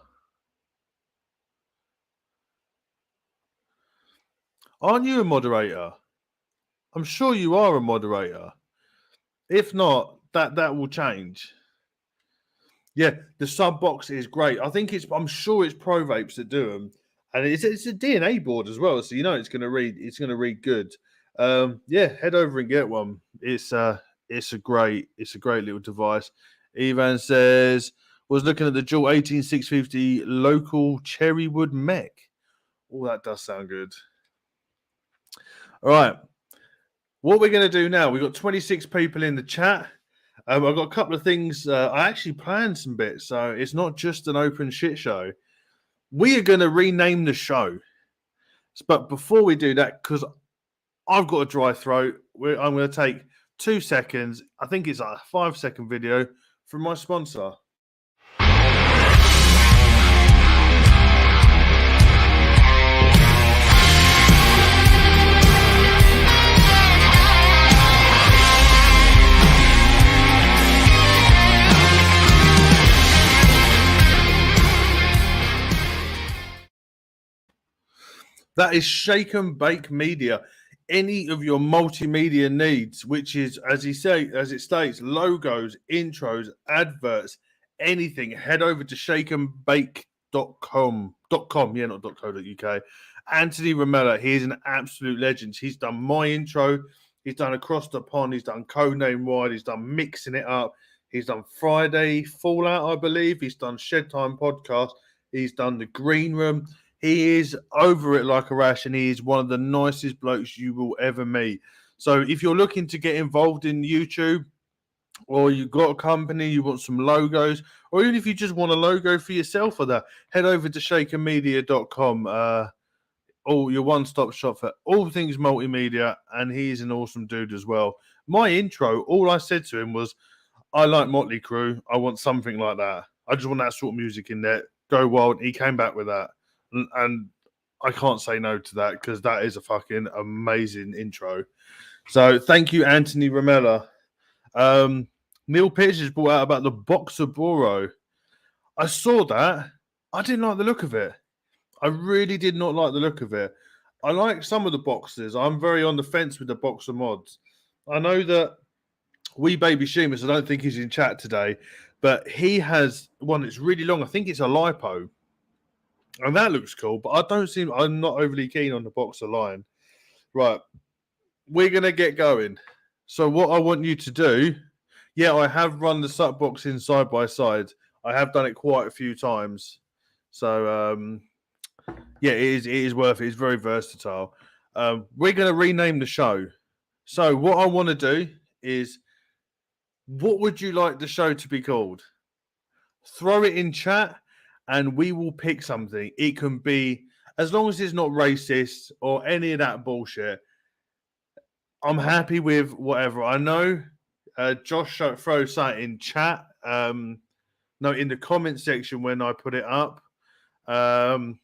Aren't you a moderator? I'm sure you are a moderator. If not, that will change. Yeah, the sub box is great. I'm sure it's Pro Vapes that do them, and it's a DNA board as well, so you know it's going to read good. Yeah, head over and get one. It's a great little device. Evan says was looking at the dual 18650 local Cherrywood mech. Oh, that does sound good. All right. What we're going to do now, we've got 26 people in the chat. I've got a couple of things. I actually planned some bits, so it's not just an open shit show. We are going to rename the show. But before we do that, because I've got a dry throat, I'm going to take 2 seconds. I think it's a 5-second video from my sponsor. That is Shake and Bake Media. Any of your multimedia needs, which is, as it states, logos, intros, adverts, anything, head over to shakeandbake.com. Yeah, not .co.uk. Anthony Ramella, he is an absolute legend. He's done my intro. He's done Across the Pond. He's done Codename Wide. He's done Mixing It Up. He's done Friday Fallout, I believe. He's done Shed Time Podcast. He's done The Green Room. He is over it like a rash, and he is one of the nicest blokes you will ever meet. So if you're looking to get involved in YouTube, or you've got a company, you want some logos, or even if you just want a logo for yourself or that, head over to shakermedia.com. All your one-stop shop for all things multimedia, and he's an awesome dude as well. My intro, all I said to him was, I like Motley Crue. I want something like that. I just want that sort of music in there. Go wild. He came back with that. And I can't say no to that, because that is a fucking amazing intro. So thank you, Anthony Ramella. Neil Pitch has brought out about the box of Boro. I saw that. I didn't like the look of it. I really did not like the look of it. I like some of the boxes. I'm very on the fence with the boxer mods. I know that Wee Baby Sheamus, I don't think he's in chat today, but he has one that's really long. I think it's a lipo. And that looks cool, but I'm not overly keen on the boxer line. Right. We're going to get going. So what I want you to do, I have run the sub box in side by side. I have done it quite a few times. So, it is worth it. It's very versatile. We're going to rename the show. So what I want to do is, what would you like the show to be called? Throw it in chat, and we will pick something. It can be, as long as it's not racist or any of that bullshit, I'm happy with whatever. I know Josh throws that in chat. In the comment section when I put it up. But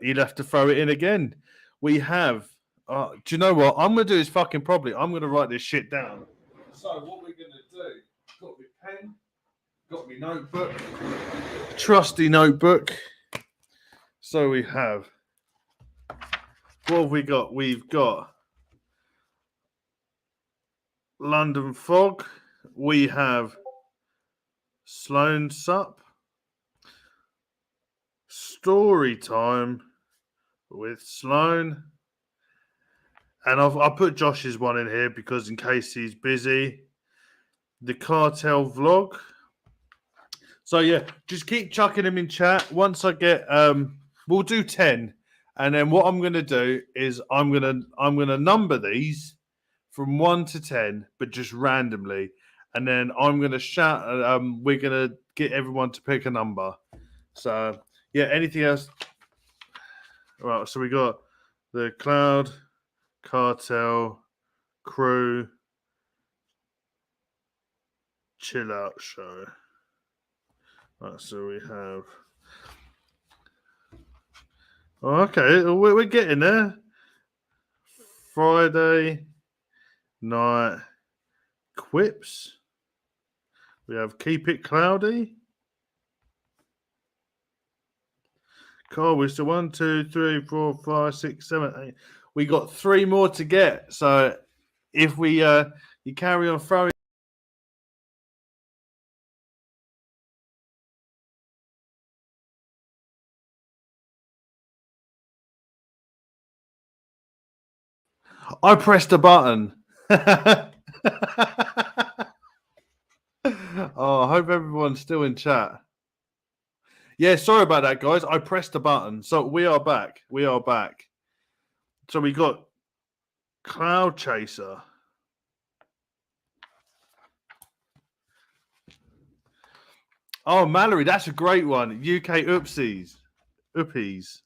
he'd have to throw it in again. we have. Do you know what? I'm going to do this fucking properly. I'm going to write this shit down. So what we're going to do? Got my pen. Got my notebook. Trusty notebook. So we have. What have we got? We've got London Fog. We have Sloan Sup. Story Time with Sloan. And I'll put Josh's one in here because in case he's busy. The Cartel Vlog. So yeah, just keep chucking them in chat. Once I get we'll do 10. And then what I'm gonna do is I'm gonna number these from 1 to 10, but just randomly. And then I'm gonna shout we're gonna get everyone to pick a number. So yeah, anything else? All right, so we got the Cloud, Cartel, Crew, Chill Out Show. Right, so we have. Oh, okay, we're getting there. Friday Night Quips. We have Keep It Cloudy. Cool, we're still 1, 2, 3, 4, 5, 6, 7, 8. We got 3 more to get. So if we you carry on throwing. I pressed a button. Oh, I hope everyone's still in chat. Yeah, sorry about that, guys. I pressed a button. So we are back. We are back. So we got Cloud Chaser. Oh, Mallory, that's a great one. UK Oopsies. Oopies.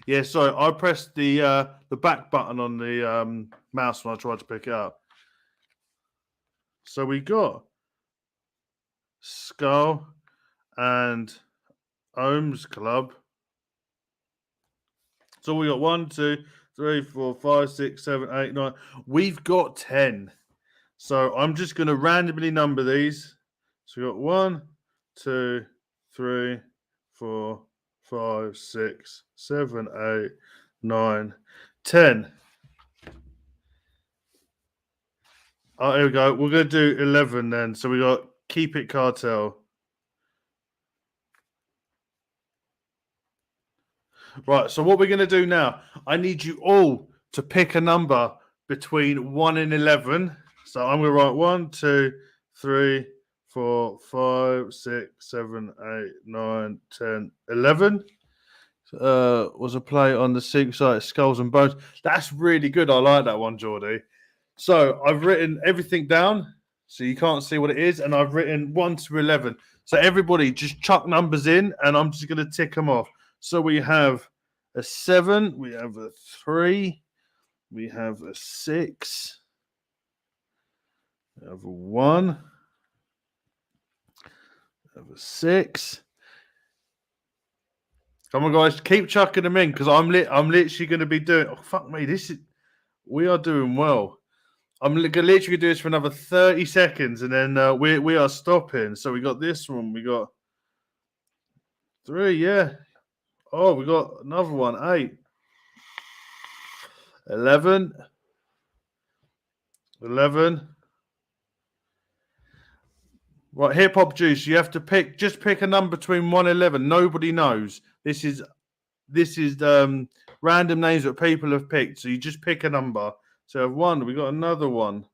Yeah, sorry, I pressed the back button on the mouse when I tried to pick it up. So we got Skull and Ohms Club. So we got 1, 2, 3, 4, 5, 6, 7, 8, 9. We've got 10. So I'm just going to randomly number these. So we got 1, 2, 3, 4, 5, 6, 7, 8, 9, 10. Oh, here we go. We're going to do 11 then. So we got Keep It Cartel. Right. So what we're going to do now, I need you all to pick a number between 1 and 11. So I'm going to write 1, 2, 3, 4, 5, 6, 7, 8, 9, 10, 11. Was a play on the secret site Skulls and Bones. That's really good. I like that one, Geordie. So I've written everything down so you can't see what it is, and I've written 1 to 11. So everybody just chuck numbers in, and I'm just going to tick them off. So we have a 7, we have a 3, we have a 6, we have a 1, we have a 6. Come on, guys, keep chucking them in because I'm literally going to be doing. Oh, fuck me, we are doing well. I'm literally going to do this for another 30 seconds, and then we are stopping. So we got this one. We got 3, yeah. Oh, we got another one, 8. 11. 11. Right, Hip Hop Juice, you have to just pick a number between 1 and 11. Nobody knows. This is random names that people have picked. So you just pick a number. So 1, we got another one.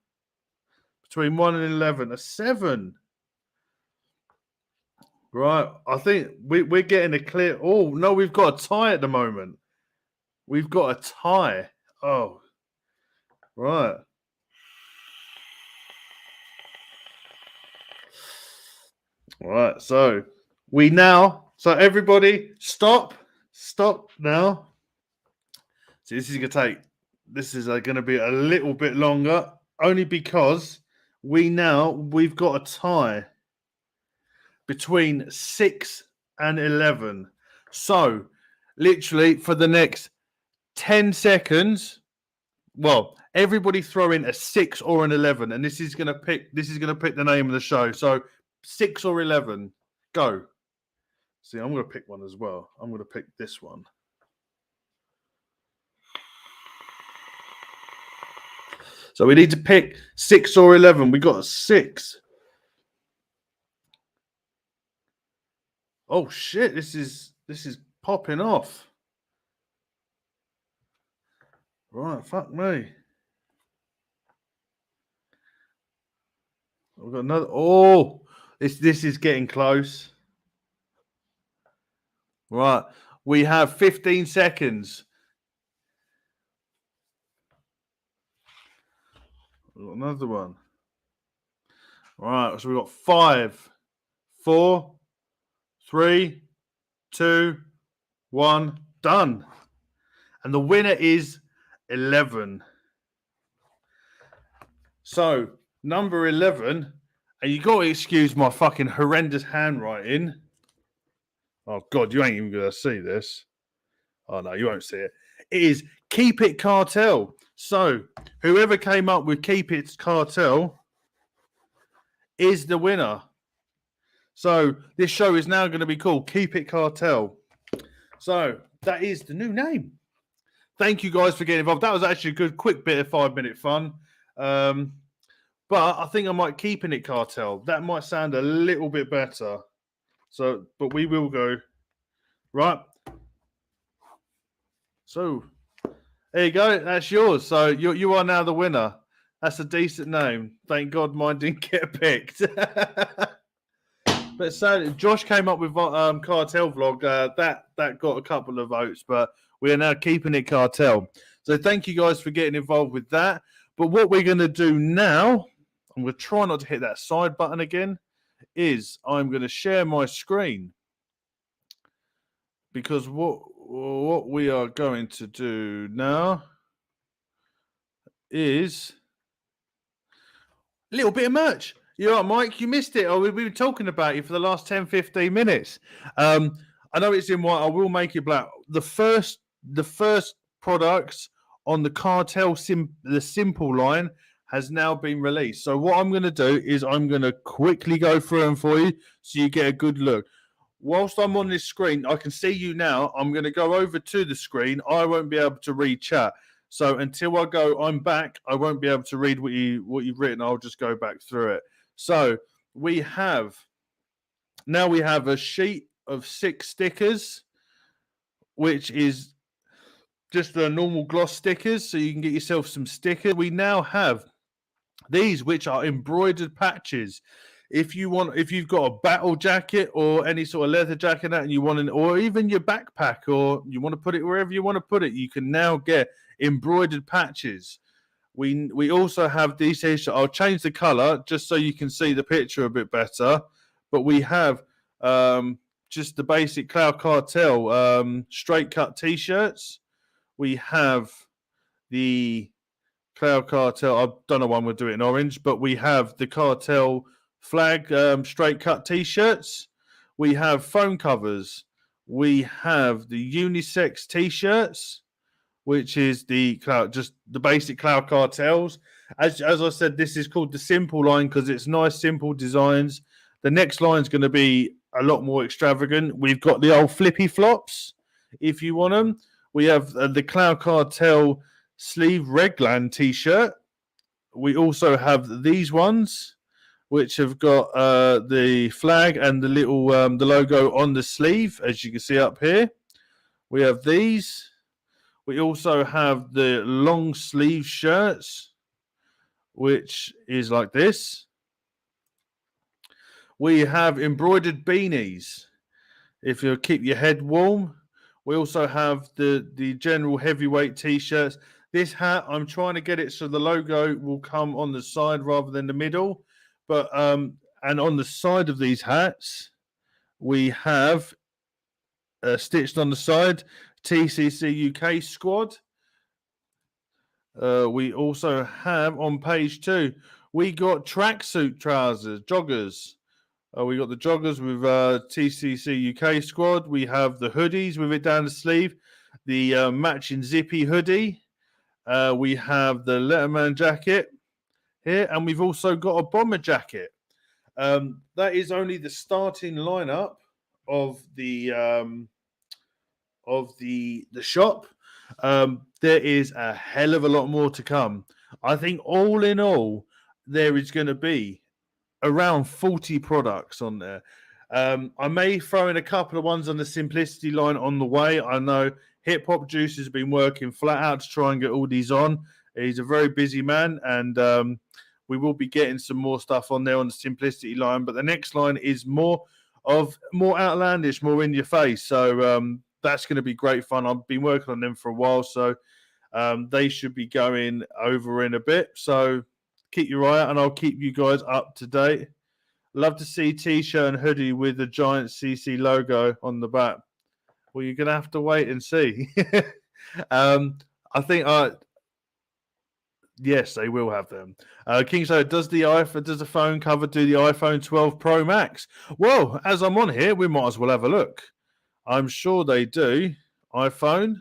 Between 1 and 11, a 7. Right, I think we're getting a clear. Oh, no, we've got a tie at the moment. We've got a tie. Oh, right. Right, so everybody stop now. So this is going to be a little bit longer, only because we've got a tie between 6 and 11. So literally for the next 10 seconds. Well, everybody throw in a 6 or an 11, and this is gonna pick the name of the show. So 6 or 11, go. See, I'm gonna pick one as well. I'm gonna pick this one. So we need to pick 6 or 11. We got a 6. Oh shit! This is popping off. Right, fuck me. We've got another. Oh, this is getting close. Right, we have 15 seconds. We've got another one. Right, so we've got 5, 4, 3, 2, 1, done. And the winner is 11. So, number 11, and you got to excuse my fucking horrendous handwriting. Oh, God, you ain't even going to see this. Oh, no, you won't see it. It is Keep It Cartel. So, whoever came up with Keep It Cartel is the winner. So, this show is now going to be called Keep It Cartel. So, that is the new name. Thank you guys for getting involved. That was actually a good, quick bit of 5-minute fun. But I think I might keep It Cartel. That might sound a little bit better. So, but we will go. Right. So, there you go. That's yours. So, you are now the winner. That's a decent name. Thank God mine didn't get picked. But so Josh came up with Cartel Vlog. That got a couple of votes, but we are now keeping it Cartel. So thank you guys for getting involved with that. But what we're going to do now, I'm going to try not to hit that side button again, is I'm going to share my screen. Because what we are going to do now is a little bit of merch. You're right, Mike. You missed it. We've been talking about you for the last 10, 15 minutes. I know it's in white. I will make it black. The first products on the Cartel the Simple line has now been released. So what I'm going to do is I'm going to quickly go through them for you so you get a good look. Whilst I'm on this screen, I can see you now. I'm going to go over to the screen. I won't be able to read chat. So until I go, I'm back. I won't be able to read what you've written. I'll just go back through it. So we have a sheet of 6 stickers, which is just the normal gloss stickers. So you can get yourself some stickers. We now have these, which are embroidered patches. If you've got a battle jacket or any sort of leather jacket and you want or even your backpack, or you want to put it wherever you want to put it, you can now get embroidered patches. We also have these here. I'll change the color just so you can see the picture a bit better. But we have just the basic Cloud Cartel straight cut t-shirts. We have the Cloud Cartel. I don't know why we'll do it in orange, but we have the Cartel flag straight cut t-shirts. We have phone covers. We have the unisex t-shirts, which is just the basic Cloud Cartels. As I said, this is called the Simple line because it's nice, simple designs. The next line is going to be a lot more extravagant. We've got the old flippy flops, if you want them. We have the Cloud Cartel sleeve Reglan t-shirt. We also have these ones, which have got the flag and the little the logo on the sleeve, as you can see up here. We have these. We also have the long sleeve shirts, which is like this. We have embroidered beanies, if you'll keep your head warm. We also have the general heavyweight t-shirts. This hat, I'm trying to get it so the logo will come on the side rather than the middle. But and on the side of these hats, we have stitched on the side TCCUK squad. We also have on page 2, we got tracksuit trousers, joggers. We got the joggers with TCCUK squad. We have the hoodies with it down the sleeve, the matching zippy hoodie. We have the Letterman jacket here, and we've also got a bomber jacket. That is only the starting lineup of the shop. There is a hell of a lot more to come. I think all in all, there is going to be around 40 products on there. I may throw in a couple of ones on the Simplicity line on the way. I know Hip Hop Juice has been working flat out to try and get all these on. He's a very busy man, and we will be getting some more stuff on there on the Simplicity line. But the next line is more outlandish, more in your face. So that's going to be great fun. I've been working on them for a while, so they should be going over in a bit. So keep your eye out, and I'll keep you guys up to date. Love to see t-shirt and hoodie with the giant CC logo on the back. Well, you're going to have to wait and see. I think yes, they will have them. Kingslayer, does the phone cover do the iPhone 12 Pro Max? Well, as I'm on here, we might as well have a look. I'm sure they do. iPhone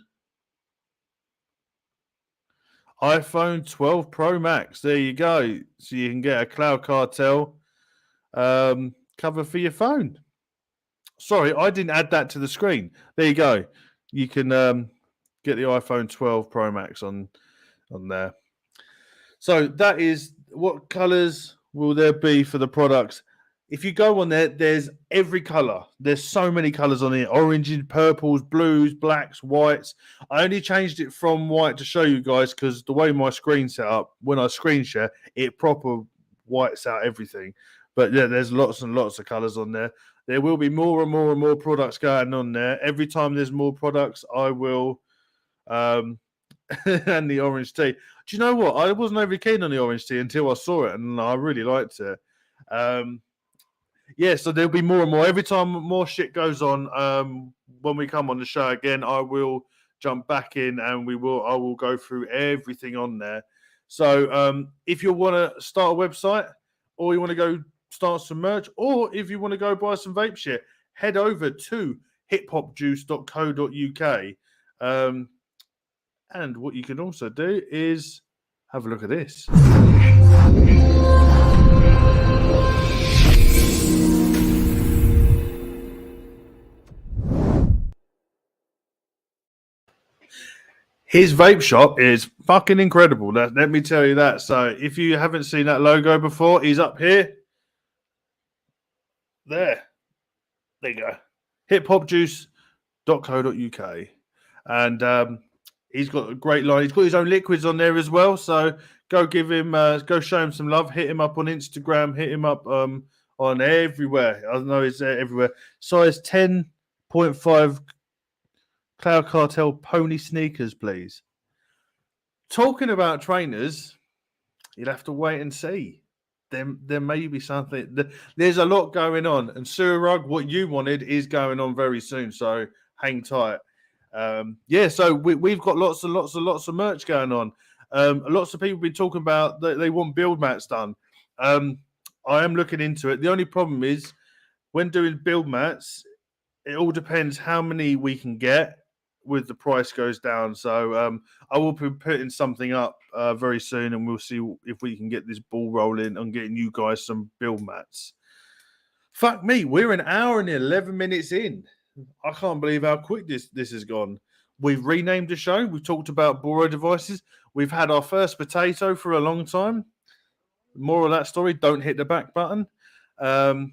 12 Pro Max. There you go. So you can get a Cloud Cartel cover for your phone. Sorry, I didn't add that to the screen. There you go. You can get the iPhone 12 Pro Max on there. So that is, what colors will there be for the products? If you go on there, there's every color. There's so many colors on it. Oranges, purples, blues, blacks, whites. I only changed it from white to show you guys because the way my screen's set up, when I screen share, it proper whites out everything. But yeah, there's lots and lots of colors on there. There will be more and more and more products going on there. Every time there's more products, I will and the orange tea. Do you know what? I wasn't overly keen on the orange tea until I saw it, and I really liked it. Yeah, so there'll be more and more. Every time more shit goes on, when we come on the show again, I will jump back in and I will go through everything on there. So if you want to start a website, or you want to go start some merch, or if you want to go buy some vape shit, head over to hiphopjuice.co.uk. And what you can also do is have a look at this. His vape shop is fucking incredible. Let me tell you that. So if you haven't seen that logo before, he's up here. There you go. hiphopjuice.co.uk. And he's got a great line. He's got his own liquids on there as well. So go show him some love. Hit him up on Instagram. Hit him up on everywhere. I know he's there everywhere. Size 10.5 Cloud Cartel pony sneakers, please. Talking about trainers, you'll have to wait and see. There may be something. There's a lot going on, and Surug, what you wanted is going on very soon. So hang tight. So we've got lots and lots of merch going on. Lots of people have been talking about that they want build mats done. I am looking into it. The only problem is when doing build mats, it all depends how many we can get with the price goes down. So I will be putting something up very soon, and we'll see if we can get this ball rolling on getting you guys some build mats. Fuck me, we're an hour and 11 minutes in. I can't believe how quick this has gone. We've renamed the show. We've talked about Boro devices. We've had our first potato for a long time. More of that story. Don't hit the back button. So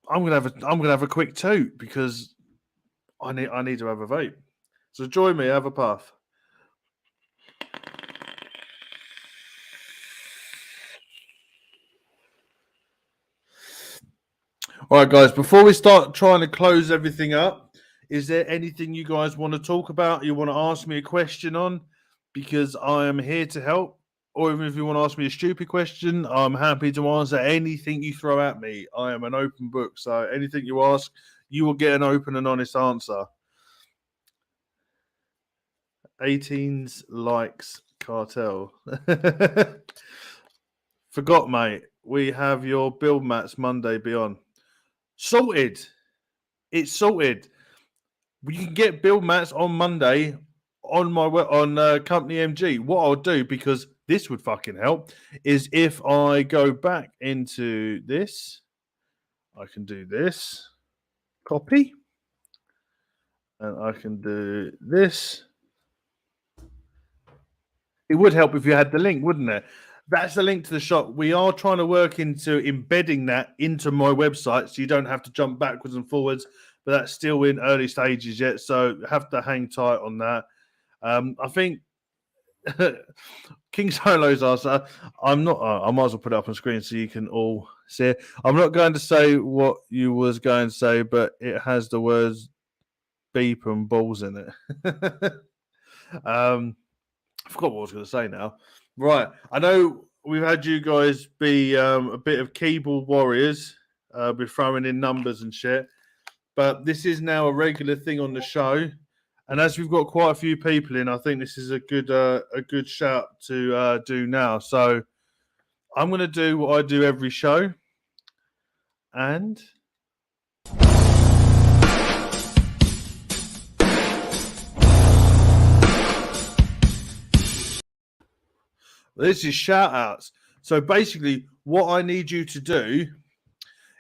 I'm gonna have a quick toot because I need to have a vape. So join me, have a puff. All right, guys, before we start trying to close everything up, is there anything you guys want to talk about? You want to ask me a question on? Because I am here to help. Or even if you want to ask me a stupid question, I'm happy to answer anything you throw at me. I am an open book. So anything you ask, you will get an open and honest answer. 18's likes cartel. Forgot, mate. we have your build mats Monday beyond. Sorted. It's sorted. You can get build mats on Monday on my Company MG. What I'll do, because this would fucking help, is if I go back into this, I can do this, copy, and I can do this. It would help if you had the link, wouldn't it? That's the link to the shop. We are trying to work into embedding that into my website so you don't have to jump backwards and forwards, but that's still in early stages yet, so have to hang tight on that. I think King Solo's asked, I'm not, I might as well put it up on screen so you can all see it. I'm not going to say what you was going to say, but it has the words beep and balls in it. I forgot what I was going to say now. Right. I know we've had you guys be a bit of keyboard warriors, be throwing in numbers and shit, but this is now a regular thing on the show. And as we've got quite a few people in, I think this is a good shout to do now. So I'm going to do what I do every show. And this is shout outs. So basically, what I need you to do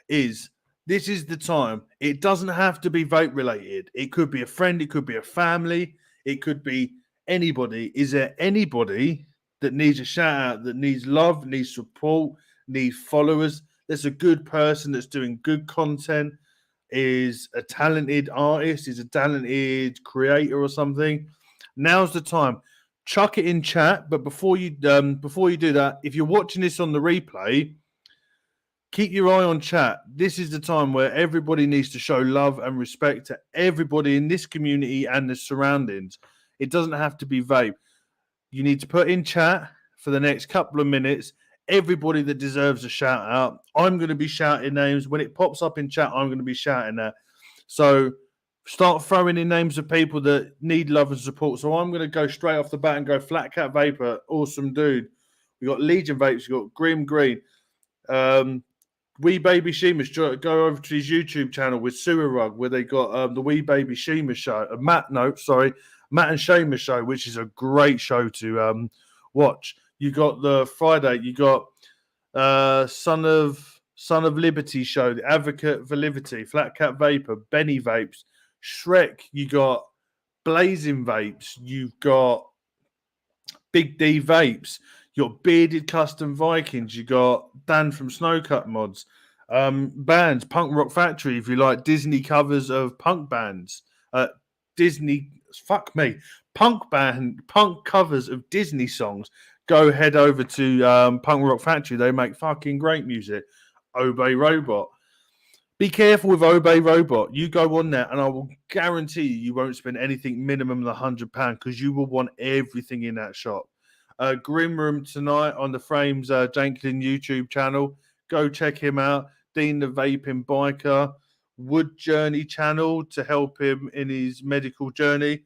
is this is the time. It doesn't have to be vape related. It could be a friend, it could be a family, it could be anybody. Is there anybody that needs a shout out, that needs love, needs support, needs followers? There's a good person that's doing good content, is a talented artist, is a talented creator or something. Now's the time. Chuck it in chat, but before you do that, if you're watching this on the replay, keep your eye on chat. This is the time where everybody needs to show love and respect to everybody in this community and the surroundings. It doesn't have to be vape. You need to put in chat for the next couple of minutes everybody that deserves a shout out. I'm going to be shouting names. When it pops up in chat, I'm going to be shouting that. So start throwing in names of people that need love and support. So I'm going to go straight off the bat and go Flat Cat Vapor, awesome dude. We got Legion Vapes, we got Grim Green. Wee Baby Sheemish, go over to his YouTube channel with Sewer Rug, where they got the Wee Baby Sheemish show. Matt and Seamus show, which is a great show to watch. You got the Friday, you got Son of Liberty show, the Advocate for Liberty, Flat Cat Vapor, Benny Vapes, Shrek. You got Blazing Vapes. You've got Big D Vapes. You got Bearded Custom Vikings. You got Dan from Snowcut Mods. Bands, Punk Rock Factory, if you like Disney covers of punk bands. Punk covers of Disney songs. Go head over to Punk Rock Factory. They make fucking great music. Obey Robot. Be careful with Obey Robot. You go on there and I will guarantee you won't spend anything minimum than £100 because you will want everything in that shop. Grim Room tonight on the Frames Janklin YouTube channel. Go check him out. Dean the Vaping Biker. Wood Journey channel to help him in his medical journey.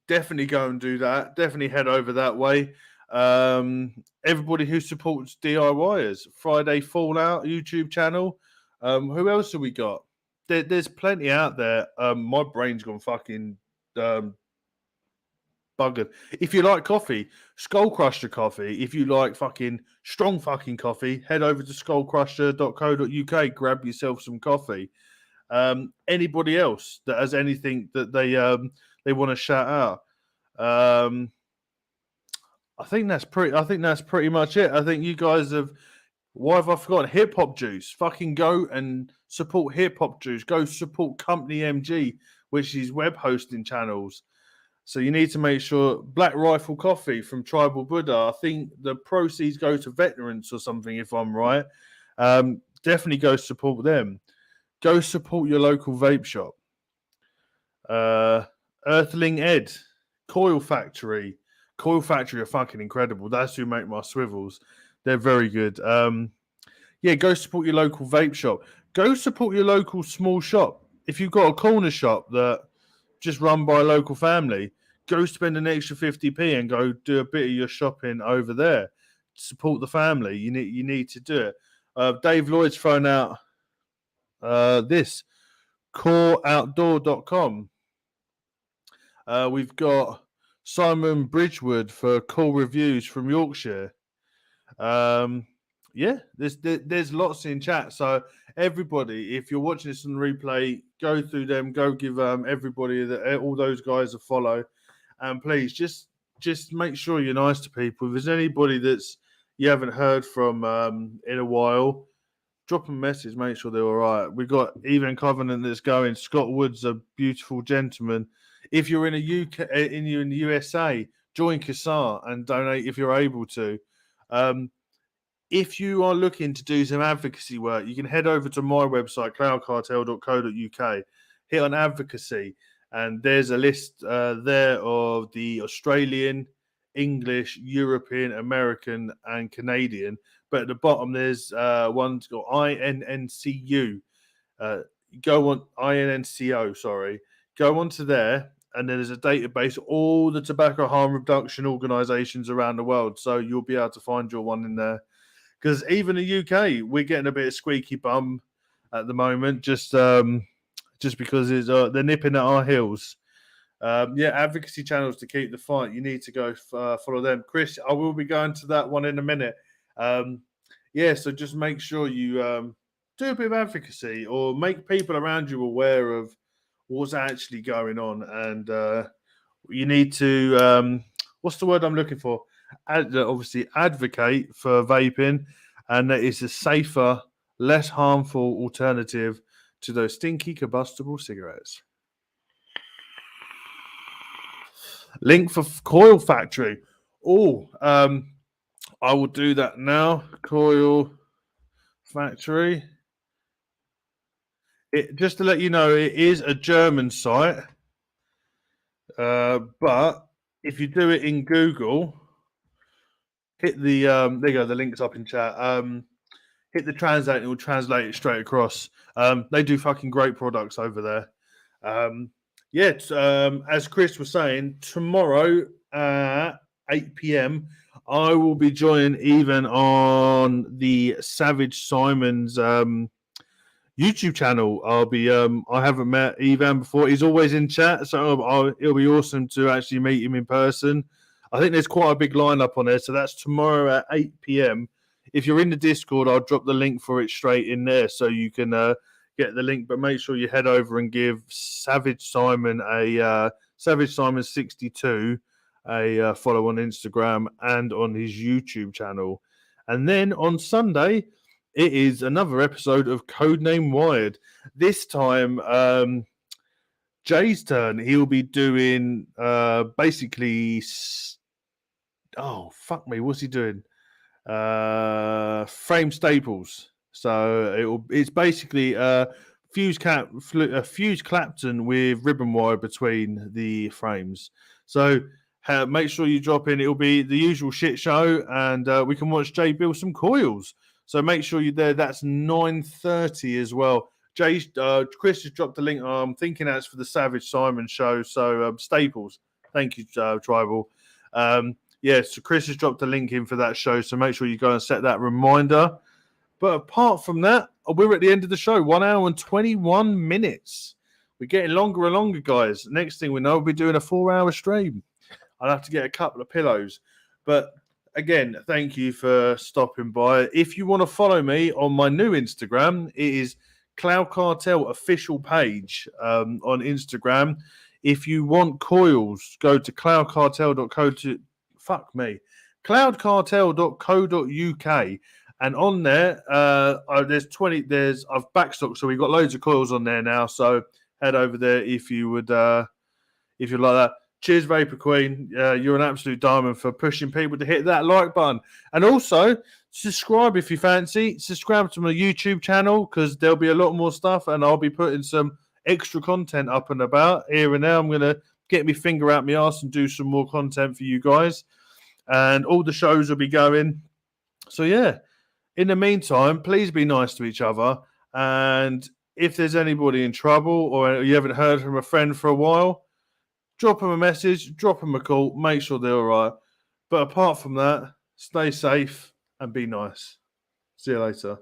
Definitely go and do that. Definitely head over that way. Everybody who supports DIYers. Friday Fallout YouTube channel. Who else have we got? There's plenty out there. My brain's gone fucking buggered. If you like coffee, Skull Crusher coffee. If you like fucking strong fucking coffee, head over to skullcrusher.co.uk. Grab yourself some coffee. Anybody else that has anything that they want to shout out? I think that's pretty much it. I think you guys have. Why have I forgotten? Hip Hop Juice. Fucking go and support Hip Hop Juice. Go support Company MG, which is web hosting channels. So you need to make sure Black Rifle Coffee from Tribal Buddha. I think the proceeds go to veterans or something, if I'm right. Definitely go support them. Go support your local vape shop. Earthling Ed, Coil Factory. Coil Factory are fucking incredible. That's who make my swivels. They're very good. Go support your local vape shop. Go support your local small shop. If you've got a corner shop that just run by a local family, go spend an extra 50p and go do a bit of your shopping over there. support the family, you need to do it. Dave Lloyd's thrown out this coreoutdoor.com. We've got Simon Bridgewood for Cool Reviews from Yorkshire. Yeah, there's lots in chat. So everybody, if you're watching this on replay, go through them. Go give everybody all those guys a follow, and please just make sure you're nice to people. If there's anybody that's you haven't heard from in a while, drop them a message. Make sure they're all right. We've got Even Covenant that's going. Scott Wood's a beautiful gentleman. If you're in a UK, in the USA, join CASAR and donate if you're able to. If you are looking to do some advocacy work, you can head over to my website, cloudcartel.co.uk, hit on advocacy, and there's a list there of the Australian, English, European, American, and Canadian. But at the bottom, there's one's got INNCU. Go on, INNCO, sorry. Go onto there, and then there's a database, all the tobacco harm reduction organisations around the world. So you'll be able to find your one in there. Because even the UK, we're getting a bit of squeaky bum at the moment, just because they're nipping at our heels. Advocacy channels to keep the fight. You need to go follow them. Chris, I will be going to that one in a minute. So just make sure you do a bit of advocacy or make people around you aware of what's actually going on. And you need to, what's the word I'm looking for? Obviously advocate for vaping, and that it's a safer, less harmful alternative to those stinky combustible cigarettes. Link for Coil Factory. I will do that now. Coil Factory. Just to let you know, it is a German site, but if you do it in Google, hit the there you go, the link's up in chat. Hit the translate, and it will translate it straight across. They do fucking great products over there. As Chris was saying, tomorrow at 8 p.m, I will be joining Even on the Savage Simon's YouTube channel. I haven't met Ivan before. He's always in chat, so it'll be awesome to actually meet him in person. I think there's quite a big lineup on there, so that's tomorrow at 8 p.m. If you're in the Discord, I'll drop the link for it straight in there, so you can get the link. But make sure you head over and give Savage Simon Savage Simon 62 a follow on Instagram and on his YouTube channel. And then on Sunday, it is another episode of Codename Wired. This time, Jay's turn. He'll be doing basically. Oh, fuck me. What's he doing? Frame staples. So it's basically fuse Clapton with ribbon wire between the frames. So make sure you drop in. It'll be the usual shit show, and we can watch Jay build some coils. So make sure you're there. That's 9:30 as well. Jay, Chris has dropped the link. I'm thinking that's for the Savage Simon show. So Staples. Thank you, Tribal. So Chris has dropped a link in for that show. So make sure you go and set that reminder. But apart from that, we're at the end of the show. 1 hour and 21 minutes. We're getting longer and longer, guys. Next thing we know, we'll be doing a 4-hour stream. I'll have to get a couple of pillows. But again, thank you for stopping by. If you want to follow me on my new Instagram, it is Cloud Cartel official page on Instagram. If you want coils, go to cloudcartel.co.uk, and on there, I've backstocked, so we've got loads of coils on there now. So head over there if you would, if you like that. Cheers, Vapor Queen. You're an absolute diamond for pushing people to hit that like button. And also, subscribe if you fancy. Subscribe to my YouTube channel, because there'll be a lot more stuff, and I'll be putting some extra content up and about here and now. I'm going to get my finger out my arse and do some more content for you guys. And all the shows will be going. So, yeah. In the meantime, please be nice to each other. And if there's anybody in trouble or you haven't heard from a friend for a while, drop them a message, drop them a call, make sure they're all right. But apart from that, Stay safe and be nice. See you later.